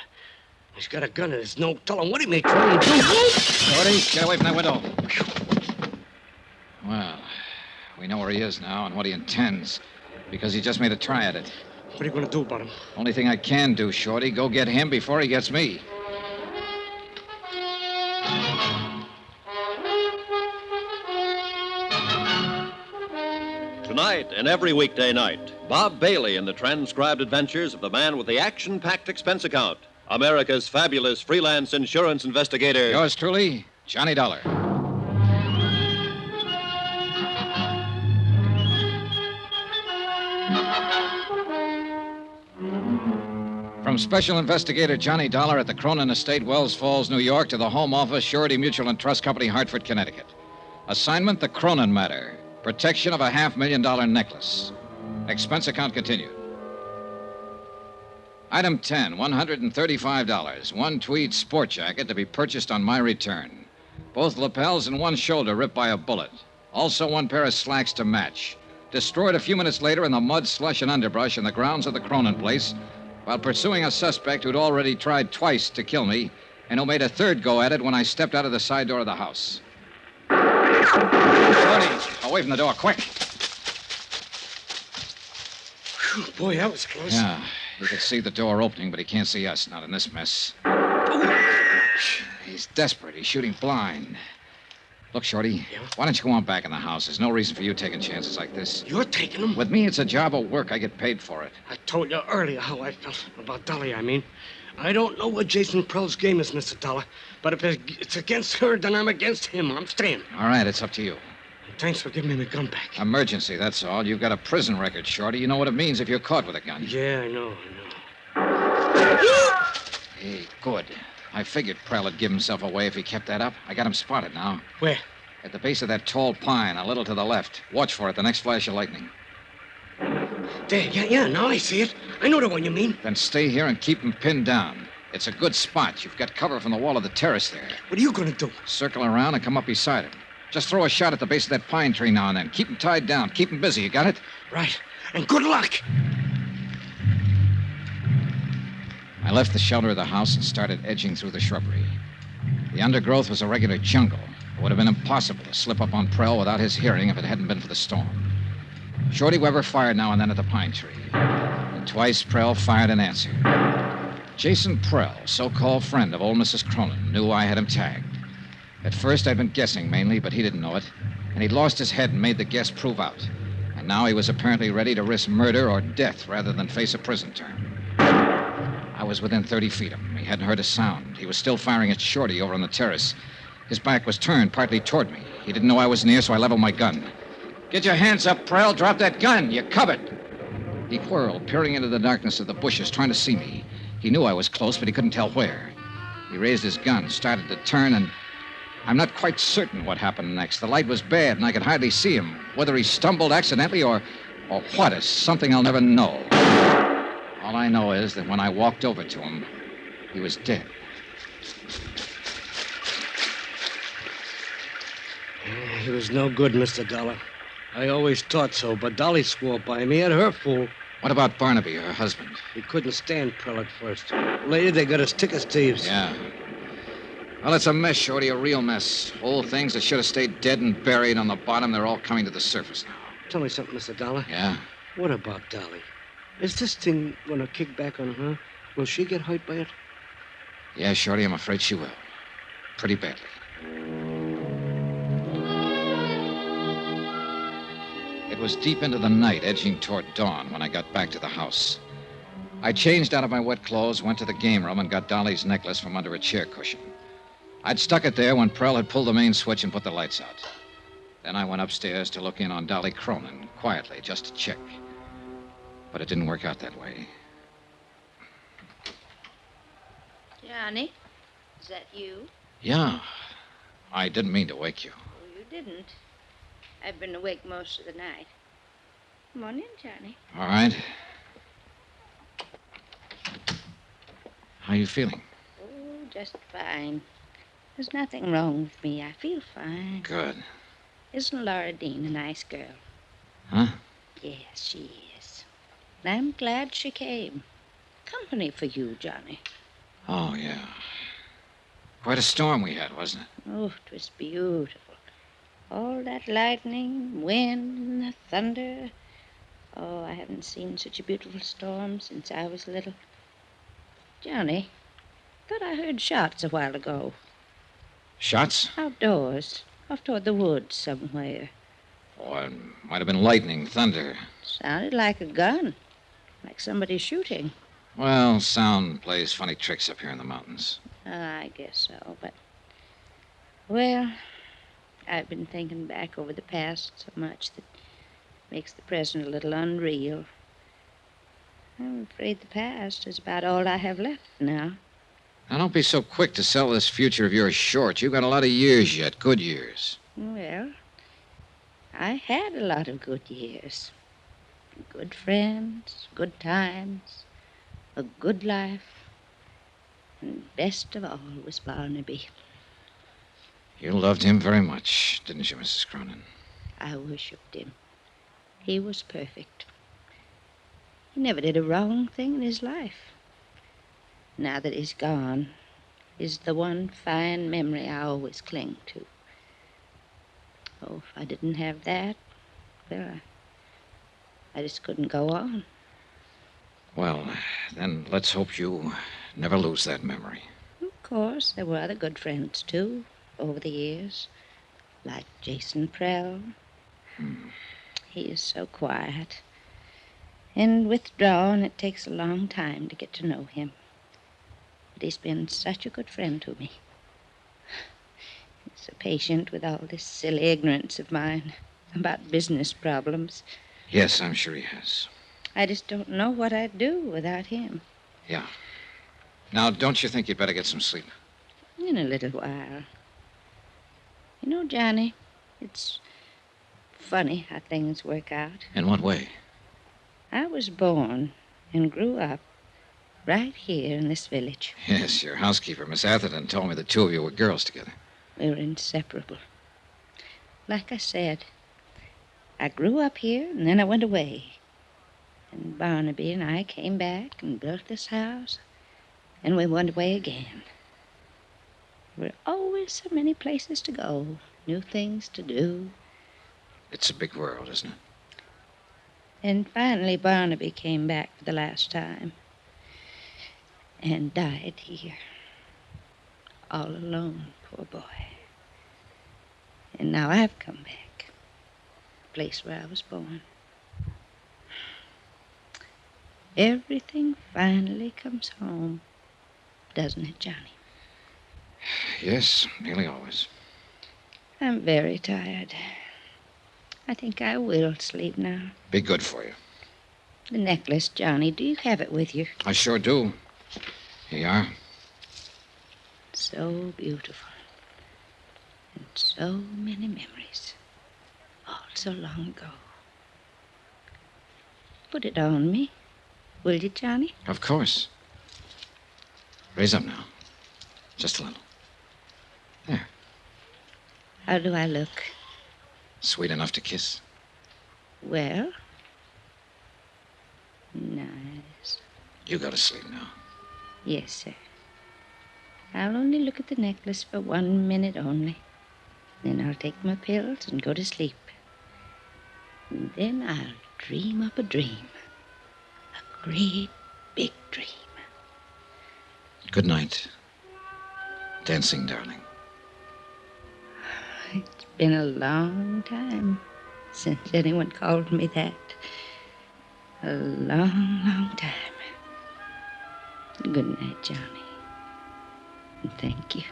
He's got a gun and there's no telling what he may try and do. Shorty, get away from that window. Well, we know where he is now and what he intends, because he just made a try at it. What are you going to do about him? Only thing I can do, Shorty, go get him before he gets me. Tonight and every weekday night, Bob Bailey in the transcribed adventures of the man with the action-packed expense account, America's fabulous freelance insurance investigator. Yours truly, Johnny Dollar. From Special Investigator Johnny Dollar at the Cronin Estate, Wells Falls, New York, to the Home Office, Surety Mutual and Trust Company, Hartford, Connecticut. Assignment, the Cronin matter. Protection of a $500,000 necklace. Expense account continued. Item 10, $135. One tweed sport jacket to be purchased on my return. Both lapels and one shoulder ripped by a bullet. Also one pair of slacks to match. Destroyed a few minutes later in the mud, slush, and underbrush in the grounds of the Cronin place while pursuing a suspect who'd already tried twice to kill me and who made a third go at it when I stepped out of the side door of the house. Shorty, away from the door, quick. Whew, boy, that was close. Yeah, he could see the door opening, but he can't see us, not in this mess. He's desperate. He's shooting blind. Look, Shorty, why don't you go on back in the house? There's no reason for you taking chances like this. You're taking them? With me, it's a job of work. I get paid for it. I told you earlier how I felt about Dolly, I mean. I don't know what Jason Prell's game is, Mr. Dollar, but if it's against her, then I'm against him. I'm staying. All right, it's up to you. Thanks for giving me my gun back. Emergency, that's all. You've got a prison record, Shorty. You know what it means if you're caught with a gun. Yeah, I know. Hey, good. I figured Prell would give himself away if he kept that up. I got him spotted now. Where? At the base of that tall pine, a little to the left. Watch for it, the next flash of lightning. There, yeah, now I see it. I know the one you mean. Then stay here and keep him pinned down. It's a good spot. You've got cover from the wall of the terrace there. What are you going to do? Circle around and come up beside him. Just throw a shot at the base of that pine tree now and then. Keep him tied down. Keep him busy. You got it? Right. And good luck. I left the shelter of the house and started edging through the shrubbery. The undergrowth was a regular jungle. It would have been impossible to slip up on Prell without his hearing if it hadn't been for the storm. Shorty Weber fired now and then at the pine tree. And twice Prell fired an answer. Jason Prell, so-called friend of old Mrs. Cronin, knew I had him tagged. At first, I'd been guessing mainly, but he didn't know it. And he'd lost his head and made the guess prove out. And now he was apparently ready to risk murder or death rather than face a prison term. I was within 30 feet of him. He hadn't heard a sound. He was still firing at Shorty over on the terrace. His back was turned partly toward me. He didn't know I was near, so I leveled my gun. Get your hands up, Prell. Drop that gun. You're covered. He whirled, peering into the darkness of the bushes, trying to see me. He knew I was close, but he couldn't tell where. He raised his gun, started to turn, and I'm not quite certain what happened next. The light was bad, and I could hardly see him. Whether he stumbled accidentally or what is something I'll never know. All I know is that when I walked over to him, he was dead. He was no good, Mr. Dollar. I always thought so, but Dolly swore by him. He had her fool. What about Barnaby, her husband? He couldn't stand Prell at first. Later, they got us thick as thieves. Yeah. Well, it's a mess, Shorty, a real mess. Old things that should have stayed dead and buried on the bottom, they're all coming to the surface now. Tell me something, Mr. Dollar. Yeah? What about Dolly? Is this thing going to kick back on her? Will she get hurt by it? Yeah, Shorty, I'm afraid she will. Pretty badly. It was deep into the night, edging toward dawn, when I got back to the house. I changed out of my wet clothes, went to the game room, and got Dolly's necklace from under a chair cushion. I'd stuck it there when Prell had pulled the main switch and put the lights out. Then I went upstairs to look in on Dolly Cronin, quietly, just to check. But it didn't work out that way. Johnny, is that you? Yeah. I didn't mean to wake you. Oh, you didn't. I've been awake most of the night. Come on in, Johnny. All right. How are you feeling? Oh, just fine. There's nothing wrong with me. I feel fine. Good. Isn't Laura Dean a nice girl? Huh? Yes, she is. And I'm glad she came. Company for you, Johnny. Oh, yeah. Quite a storm we had, wasn't it? Oh, it was beautiful. All that lightning, wind, and the thunder. Oh, I haven't seen such a beautiful storm since I was little. Johnny, thought I heard shots a while ago. Shots? Outdoors, off toward the woods somewhere. Oh, it might have been lightning, thunder. Sounded like a gun, like somebody shooting. Well, sound plays funny tricks up here in the mountains. I guess so, but... Well, I've been thinking back over the past so much that makes the present a little unreal. I'm afraid the past is about all I have left now. Now, don't be so quick to sell this future of yours short. You've got a lot of years yet, good years. Well, I had a lot of good years. Good friends, good times, a good life. And best of all was Barnaby. You loved him very much, didn't you, Mrs. Cronin? I worshipped him. He was perfect. He never did a wrong thing in his life. Now that he's gone, is the one fine memory I always cling to. Oh, if I didn't have that, well, I just couldn't go on. Well, then let's hope you never lose that memory. Of course, there were other good friends, too, over the years, like Jason Prell. He is so quiet and withdrawn, it takes a long time to get to know him. But he's been such a good friend to me. He's so patient with all this silly ignorance of mine about business problems. Yes, I'm sure he has. I just don't know what I'd do without him. Yeah. Now, don't you think you'd better get some sleep? In a little while. You know, Johnny, it's funny how things work out. In what way? I was born and grew up right here in this village. Yes, your housekeeper, Miss Atherton, told me the two of you were girls together. We were inseparable. Like I said, I grew up here and then I went away. And Barnaby and I came back and built this house, and we went away again. There were always so many places to go, new things to do. It's a big world, isn't it? And finally Barnaby came back for the last time and died here. All alone, poor boy. And now I've come back, the place where I was born. Everything finally comes home, doesn't it, Johnny? Yes, nearly always. I'm very tired. I think I will sleep now. Be good for you. The necklace, Johnny, do you have it with you? I sure do. Here you are. So beautiful. And so many memories. All so long ago. Put it on me. Will you, Johnny? Of course. Raise up now. Just a little. There. How do I look? Sweet enough to kiss. Well? Nice. You go to sleep now. Yes, sir. I'll only look at the necklace for 1 minute only. Then I'll take my pills and go to sleep. And then I'll dream up a dream. A great big dream. Good night, dancing darling. It's been a long time since anyone called me that. A long, long time. Good night, Johnny. And thank you.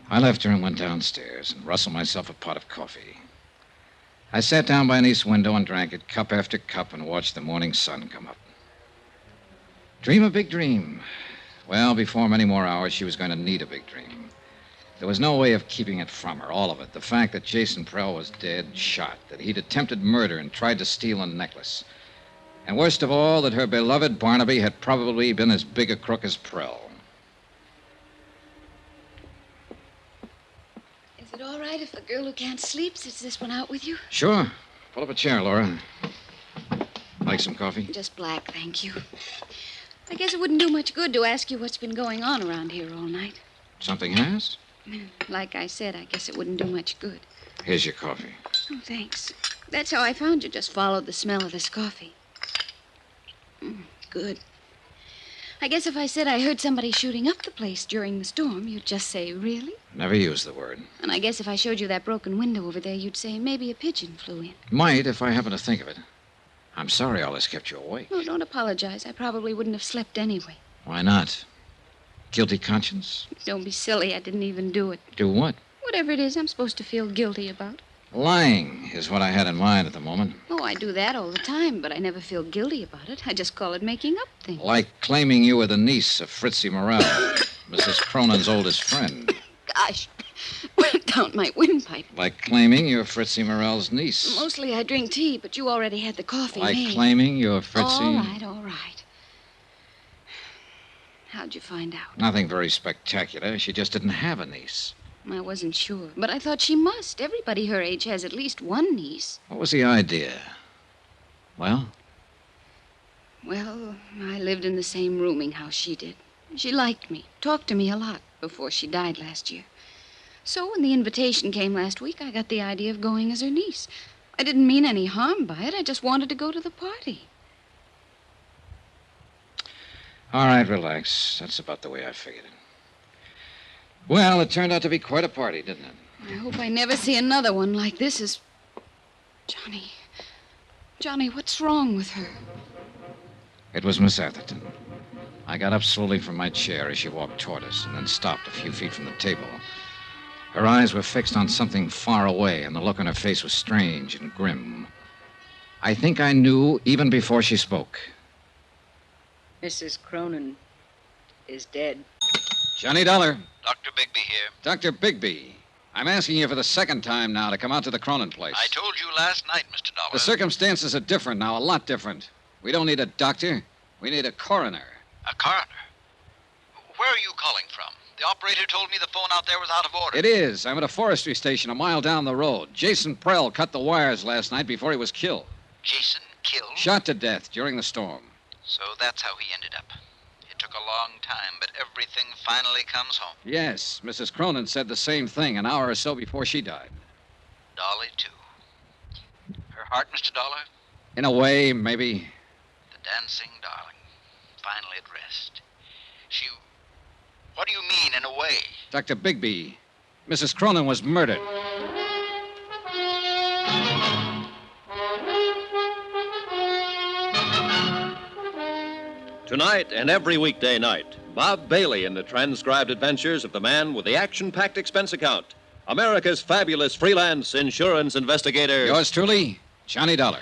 I left her and went downstairs and rustled myself a pot of coffee. I sat down by an east window and drank it cup after cup and watched the morning sun come up. Dream a big dream. Well, before many more hours, she was going to need a big dream. There was no way of keeping it from her, all of it. The fact that Jason Prell was dead, shot, that he'd attempted murder and tried to steal a necklace. And worst of all, that her beloved Barnaby had probably been as big a crook as Prell. Is it all right if a girl who can't sleep sits this one out with you? Sure. Pull up a chair, Laura. Like some coffee? Just black, thank you. I guess it wouldn't do much good to ask you what's been going on around here all night. Something has? Like I said, I guess it wouldn't do much good. Here's your coffee. Oh, thanks. That's how I found you. Just followed the smell of this coffee. Good. I guess if I said I heard somebody shooting up the place during the storm, you'd just say, really? Never used the word. And I guess if I showed you that broken window over there, you'd say maybe a pigeon flew in. Might, if I happen to think of it. I'm sorry all this kept you awake. No, don't apologize. I probably wouldn't have slept anyway. Why not? Guilty conscience? Don't be silly. I didn't even do it. Do what? Whatever it is I'm supposed to feel guilty about. Lying is what I had in mind at the moment. Oh, I do that all the time, but I never feel guilty about it. I just call it making up things. Like claiming you were the niece of Fritzie Morrell, Mrs. Cronin's oldest friend. Gosh, count my windpipe. Like claiming you're Fritzie Morrell's niece. Mostly I drink tea, but you already had the coffee Like made. claiming you're Fritzie... All right. How'd you find out? Nothing very spectacular. She just didn't have a niece. I wasn't sure, but I thought she must. Everybody her age has at least one niece. What was the idea? Well? Well, I lived in the same rooming house she did. She liked me, talked to me a lot before she died last year. So when the invitation came last week, I got the idea of going as her niece. I didn't mean any harm by it. I just wanted to go to the party. All right, relax. That's about the way I figured it. Well, it turned out to be quite a party, didn't it? I hope I never see another one like this. Johnny, what's wrong with her? It was Miss Atherton. I got up slowly from my chair as she walked toward us and then stopped a few feet from the table. Her eyes were fixed on something far away, and the look on her face was strange and grim. I think I knew even before she spoke. Mrs. Cronin is dead. Johnny Dollar. Dr. Bigby here. Dr. Bigby. I'm asking you for the second time now to come out to the Cronin place. I told you last night, Mr. Dollar. The circumstances are different now, a lot different. We don't need a doctor. We need a coroner. A coroner? Where are you calling from? The operator told me the phone out there was out of order. It is. I'm at a forestry station a mile down the road. Jason Prell cut the wires last night before he was killed. Jason killed? Shot to death during the storm. So that's how he ended up. It took a long time, but everything finally comes home. Yes, Mrs. Cronin said the same thing an hour or so before she died. Dolly, too. Her heart, Mr. Dollar? In a way, maybe. The dancing darling. Finally at rest. She... What do you mean, in a way? Dr. Bigby, Mrs. Cronin was murdered. Tonight and every weekday night, Bob Bailey in the transcribed adventures of the man with the action-packed expense account. America's fabulous freelance insurance investigator. Yours truly, Johnny Dollar.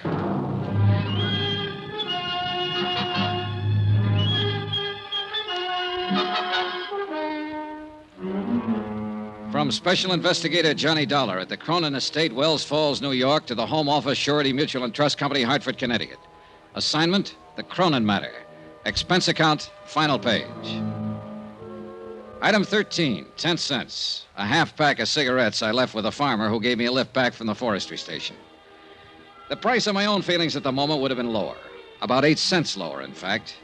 From Special Investigator Johnny Dollar at the Cronin Estate, Wells Falls, New York, to the Home Office, Surety Mutual and Trust Company, Hartford, Connecticut. Assignment, the Cronin matter. Expense account, final page. Item 13, 10 cents. A half pack of cigarettes I left with a farmer who gave me a lift back from the forestry station. The price of my own feelings at the moment would have been lower. About 8 cents lower, in fact.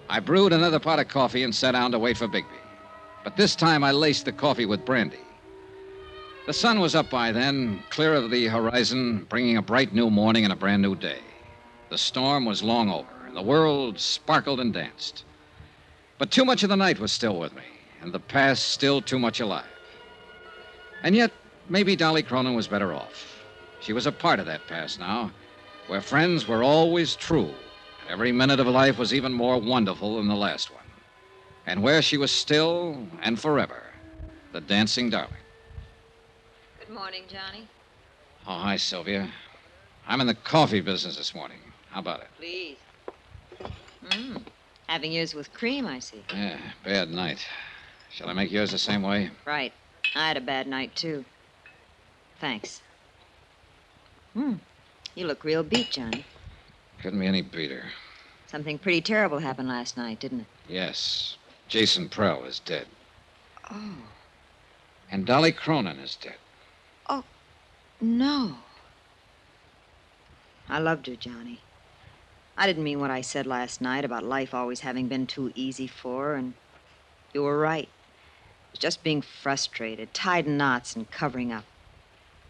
I brewed another pot of coffee and sat down to wait for Bigby. But this time I laced the coffee with brandy. The sun was up by then, clear of the horizon, bringing a bright new morning and a brand new day. The storm was long over, and the world sparkled and danced. But too much of the night was still with me, and the past still too much alive. And yet, maybe Dolly Cronin was better off. She was a part of that past now, where friends were always true, and every minute of life was even more wonderful than the last one. And where she was still and forever, the dancing darling. Good morning, Johnny. Oh, hi, Sylvia. I'm in the coffee business this morning. How about it? Please. Having yours with cream, I see. Yeah, bad night. Shall I make yours the same way? Right. I had a bad night, too. Thanks. You look real beat, Johnny. Couldn't be any beater. Something pretty terrible happened last night, didn't it? Yes. Jason Prell is dead. Oh. And Dolly Cronin is dead. Oh, no. I loved her, Johnny. I didn't mean what I said last night about life always having been too easy for her, and you were right. It was just being frustrated, tied in knots and covering up.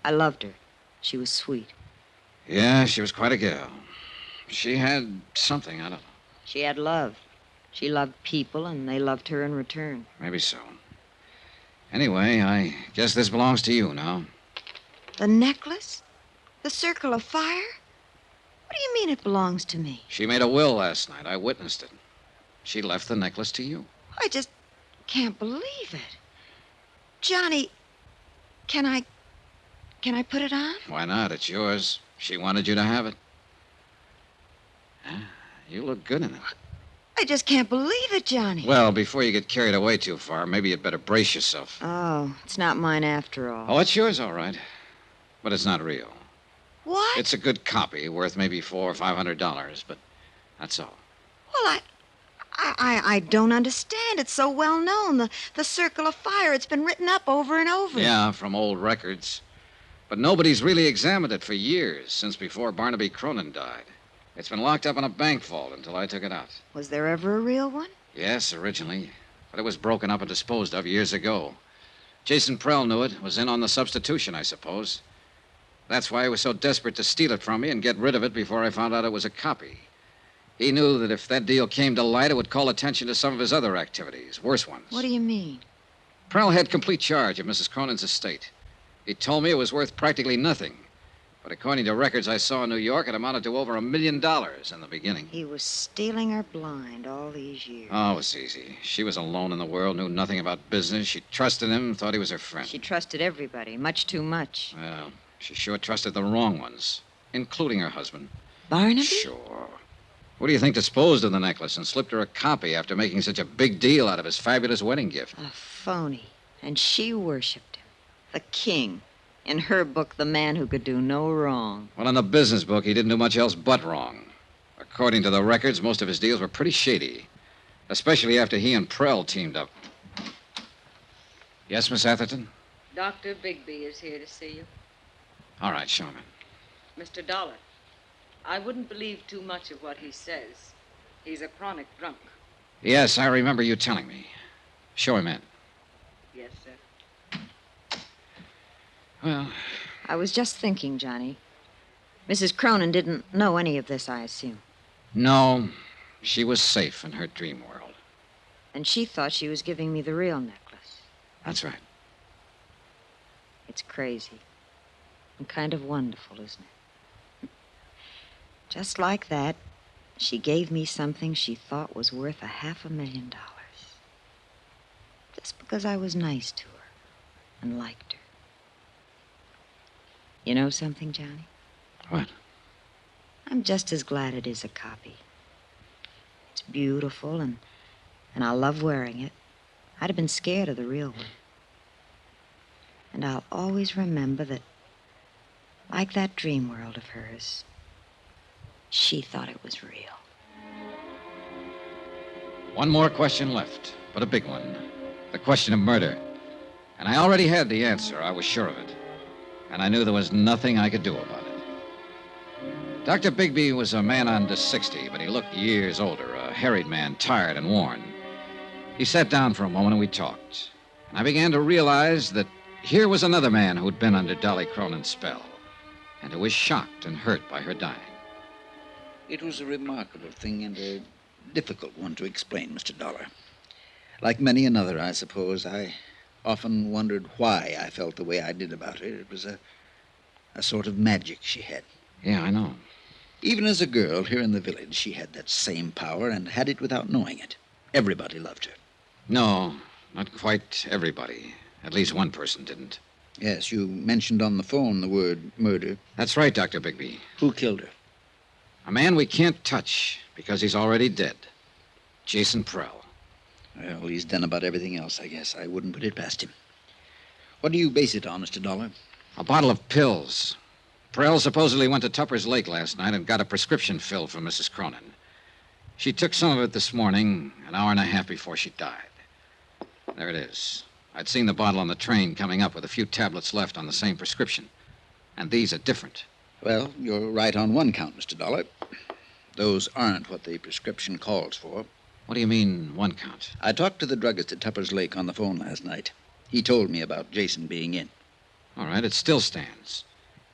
I loved her. She was sweet. Yeah, she was quite a gal. She had something, I don't know. She had love. She loved people, and they loved her in return. Maybe so. Anyway, I guess this belongs to you now. The necklace? The circle of fire? What do you mean it belongs to me? She made a will last night. I witnessed it. She left the necklace to you. I just can't believe it. Johnny, can I put it on? Why not? It's yours. She wanted you to have it. You look good in it. I just can't believe it, Johnny. Well, before you get carried away too far, maybe you'd better brace yourself. Oh, it's not mine after all. Oh, it's yours, all right. But it's not real. What? It's a good copy, worth maybe $400 or $500, but that's all. Well, I don't understand. It's so well known. The circle of fire. It's been written up over and over. Yeah, from old records. But nobody's really examined it for years, since before Barnaby Cronin died. It's been locked up in a bank vault until I took it out. Was there ever a real one? Yes, originally. But it was broken up and disposed of years ago. Jason Prell knew it, was in on the substitution, I suppose. That's why he was so desperate to steal it from me and get rid of it before I found out it was a copy. He knew that if that deal came to light, it would call attention to some of his other activities, worse ones. What do you mean? Prell had complete charge of Mrs. Cronin's estate. He told me it was worth practically nothing. But according to records I saw in New York, it amounted to over $1 million in the beginning. He was stealing her blind all these years. Oh, it was easy. She was alone in the world, knew nothing about business. She trusted him, thought he was her friend. She trusted everybody, much too much. Well, she sure trusted the wrong ones, including her husband. Barnaby? Sure. Who do you think disposed of the necklace and slipped her a copy after making such a big deal out of his fabulous wedding gift? A phony. And she worshipped him. The king. In her book, the man who could do no wrong. Well, in the business book, he didn't do much else but wrong. According to the records, most of his deals were pretty shady. Especially after he and Prell teamed up. Yes, Miss Atherton? Dr. Bigby is here to see you. All right, show him in. Mr. Dollar, I wouldn't believe too much of what he says. He's a chronic drunk. Yes, I remember you telling me. Show him in. Yes, sir. Well, I was just thinking, Johnny. Mrs. Cronin didn't know any of this, I assume. no, she was safe in her dream world. And she thought she was giving me the real necklace. That's right. It's crazy. And kind of wonderful, isn't it? Just like that, she gave me something she thought was worth $500,000. Just because I was nice to her and liked her. You know something, Johnny? What? I'm just as glad it is a copy. It's beautiful, and I love wearing it. I'd have been scared of the real one. And I'll always remember that, like that dream world of hers, she thought it was real. One more question left, but a big one. The question of murder. And I already had the answer. I was sure of it. And I knew there was nothing I could do about it. Dr. Bigby was a man under 60, but he looked years older, a harried man, tired and worn. He sat down for a moment and we talked. And I began to realize that here was another man who'd been under Dolly Cronin's spell, and who was shocked and hurt by her dying. It was a remarkable thing and a difficult one to explain, Mr. Dollar. Like many another, I suppose, I often wondered why I felt the way I did about her. It was a sort of magic she had. Yeah, I know. Even as a girl here in the village, she had that same power and had it without knowing it. Everybody loved her. No, not quite everybody. At least one person didn't. Yes, you mentioned on the phone the word murder. That's right, Dr. Bigby. Who killed her? A man we can't touch because he's already dead. Jason Prell. Well, he's done about everything else, I guess. I wouldn't put it past him. What do you base it on, Mr. Dollar? A bottle of pills. Prell supposedly went to Tupper's Lake last night and got a prescription filled for Mrs. Cronin. She took some of it this morning, an hour and a half before she died. There it is. I'd seen the bottle on the train coming up with a few tablets left on the same prescription. And these are different. Well, you're right on one count, Mr. Dollar. Those aren't what the prescription calls for. What do you mean, one count? I talked to the druggist at Tupper's Lake on the phone last night. He told me about Jason being in. All right, it still stands.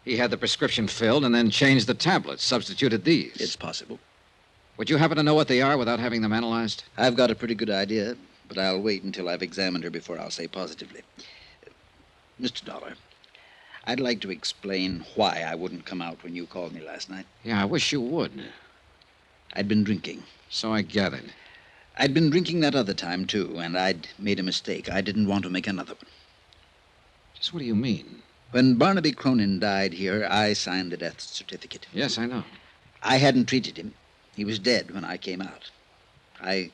He had the prescription filled and then changed the tablets, substituted these. It's possible. Would you happen to know what they are without having them analyzed? I've got a pretty good idea, but I'll wait until I've examined her before I'll say positively. Mr. Dollar, I'd like to explain why I wouldn't come out when you called me last night. Yeah, I wish you would. I'd been drinking. So I gathered. I'd been drinking that other time, too, and I'd made a mistake. I didn't want to make another one. Just what do you mean? When Barnaby Cronin died here, I signed the death certificate. Yes, I know. I hadn't treated him. He was dead when I came out. I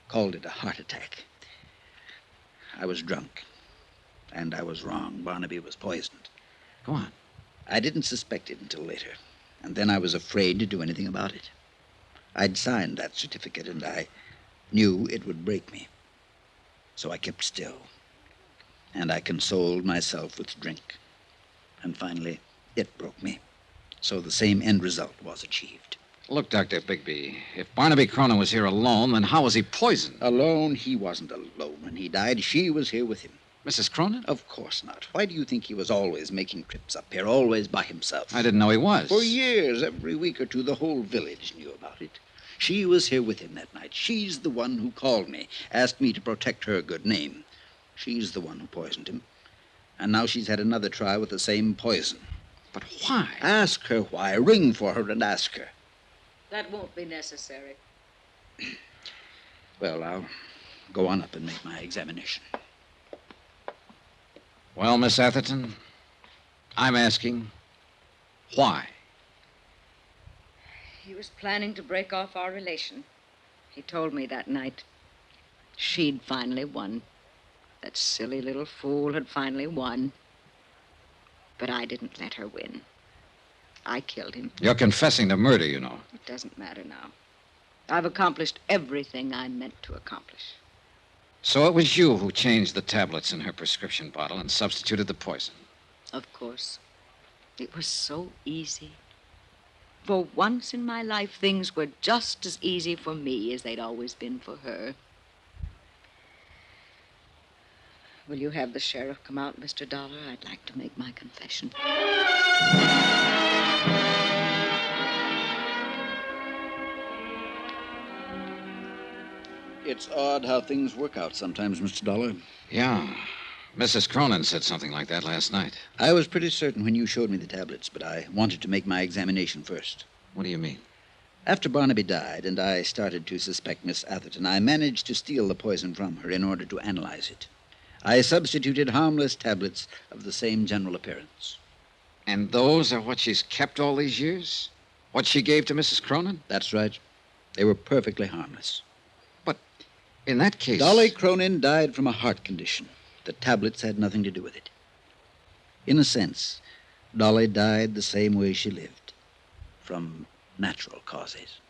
called it a heart attack. I was drunk, and I was wrong. Barnaby was poisoned. Go on. I didn't suspect it until later, and then I was afraid to do anything about it. I'd signed that certificate, and I knew it would break me. So I kept still, and I consoled myself with drink. And finally, it broke me. So the same end result was achieved. Look, Dr. Bigby, if Barnaby Cronin was here alone, then how was he poisoned? Alone? He wasn't alone when he died. She was here with him. Mrs. Cronin? Of course not. Why do you think he was always making trips up here, always by himself? I didn't know he was. For years, every week or two, the whole village knew about it. She was here with him that night. She's the one who called me, asked me to protect her good name. She's the one who poisoned him. And now she's had another try with the same poison. But why? Ask her why. Ring for her and ask her. That won't be necessary. Well, I'll go on up and make my examination. Well, Miss Atherton, I'm asking, why? He was planning to break off our relation. He told me that night. She'd finally won. That silly little fool had finally won. But I didn't let her win. I killed him. You're confessing to murder, you know. It doesn't matter now. I've accomplished everything I meant to accomplish. So it was you who changed the tablets in her prescription bottle and substituted the poison. Of course. It was so easy. For once in my life, things were just as easy for me as they'd always been for her. Will you have the sheriff come out, Mr. Dollar? I'd like to make my confession. It's odd how things work out sometimes, Mr. Dollar. Yeah. Mrs. Cronin said something like that last night. I was pretty certain when you showed me the tablets, but I wanted to make my examination first. What do you mean? After Barnaby died and I started to suspect Miss Atherton, I managed to steal the poison from her in order to analyze it. I substituted harmless tablets of the same general appearance. And those are what she's kept all these years? What she gave to Mrs. Cronin? That's right. They were perfectly harmless. But in that case... Dolly Cronin died from a heart condition. The tablets had nothing to do with it. In a sense, Dolly died the same way she lived, from natural causes.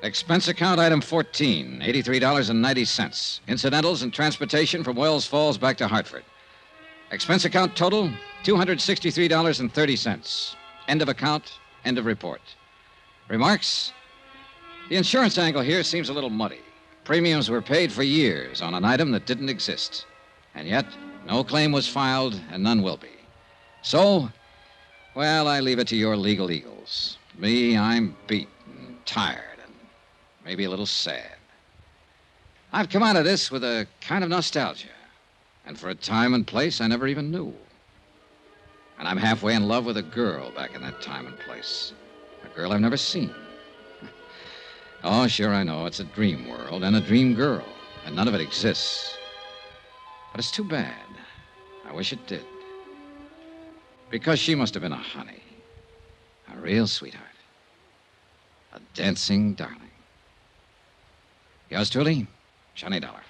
Expense account item 14, $83.90. Incidentals and transportation from Wells Falls back to Hartford. Expense account total, $263.30. End of account, end of report. Remarks? The insurance angle here seems a little muddy. Premiums were paid for years on an item that didn't exist. And yet, no claim was filed and none will be. So, well, I leave it to your legal eagles. Me, I'm beat and tired. Maybe a little sad. I've come out of this with a kind of nostalgia. And for a time and place I never even knew. And I'm halfway in love with a girl back in that time and place. A girl I've never seen. Oh, sure, I know. It's a dream world and a dream girl. And none of it exists. But it's too bad. I wish it did. Because she must have been a honey. A real sweetheart. A dancing darling. Yours truly, Johnny Dollar.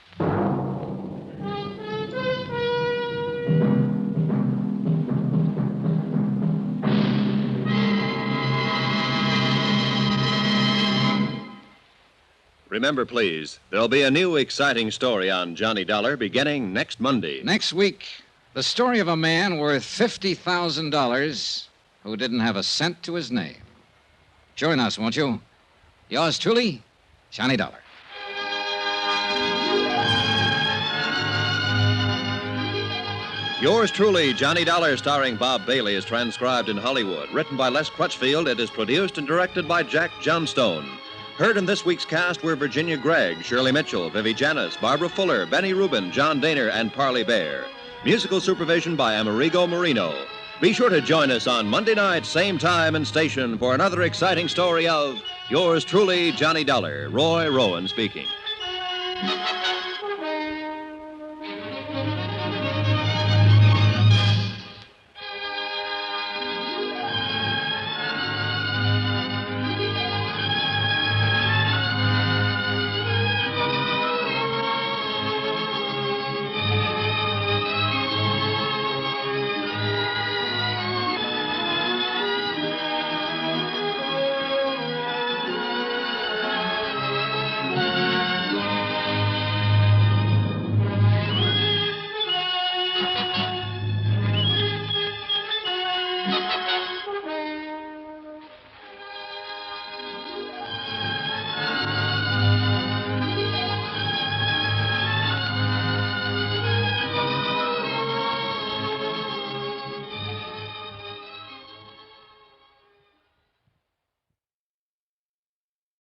Remember, please, there'll be a new exciting story on Johnny Dollar beginning next Monday. Next week, the story of a man worth $50,000 who didn't have a cent to his name. Join us, won't you? Yours truly, Johnny Dollar. Yours truly, Johnny Dollar, starring Bob Bailey, is transcribed in Hollywood. Written by Les Crutchfield, it is produced and directed by Jack Johnstone. Heard in this week's cast were Virginia Gregg, Shirley Mitchell, Vivi Janis, Barbara Fuller, Benny Rubin, John Daner, and Parley Bear. Musical supervision by Amerigo Marino. Be sure to join us on Monday night, same time and station, for another exciting story of Yours truly, Johnny Dollar. Roy Rowan speaking.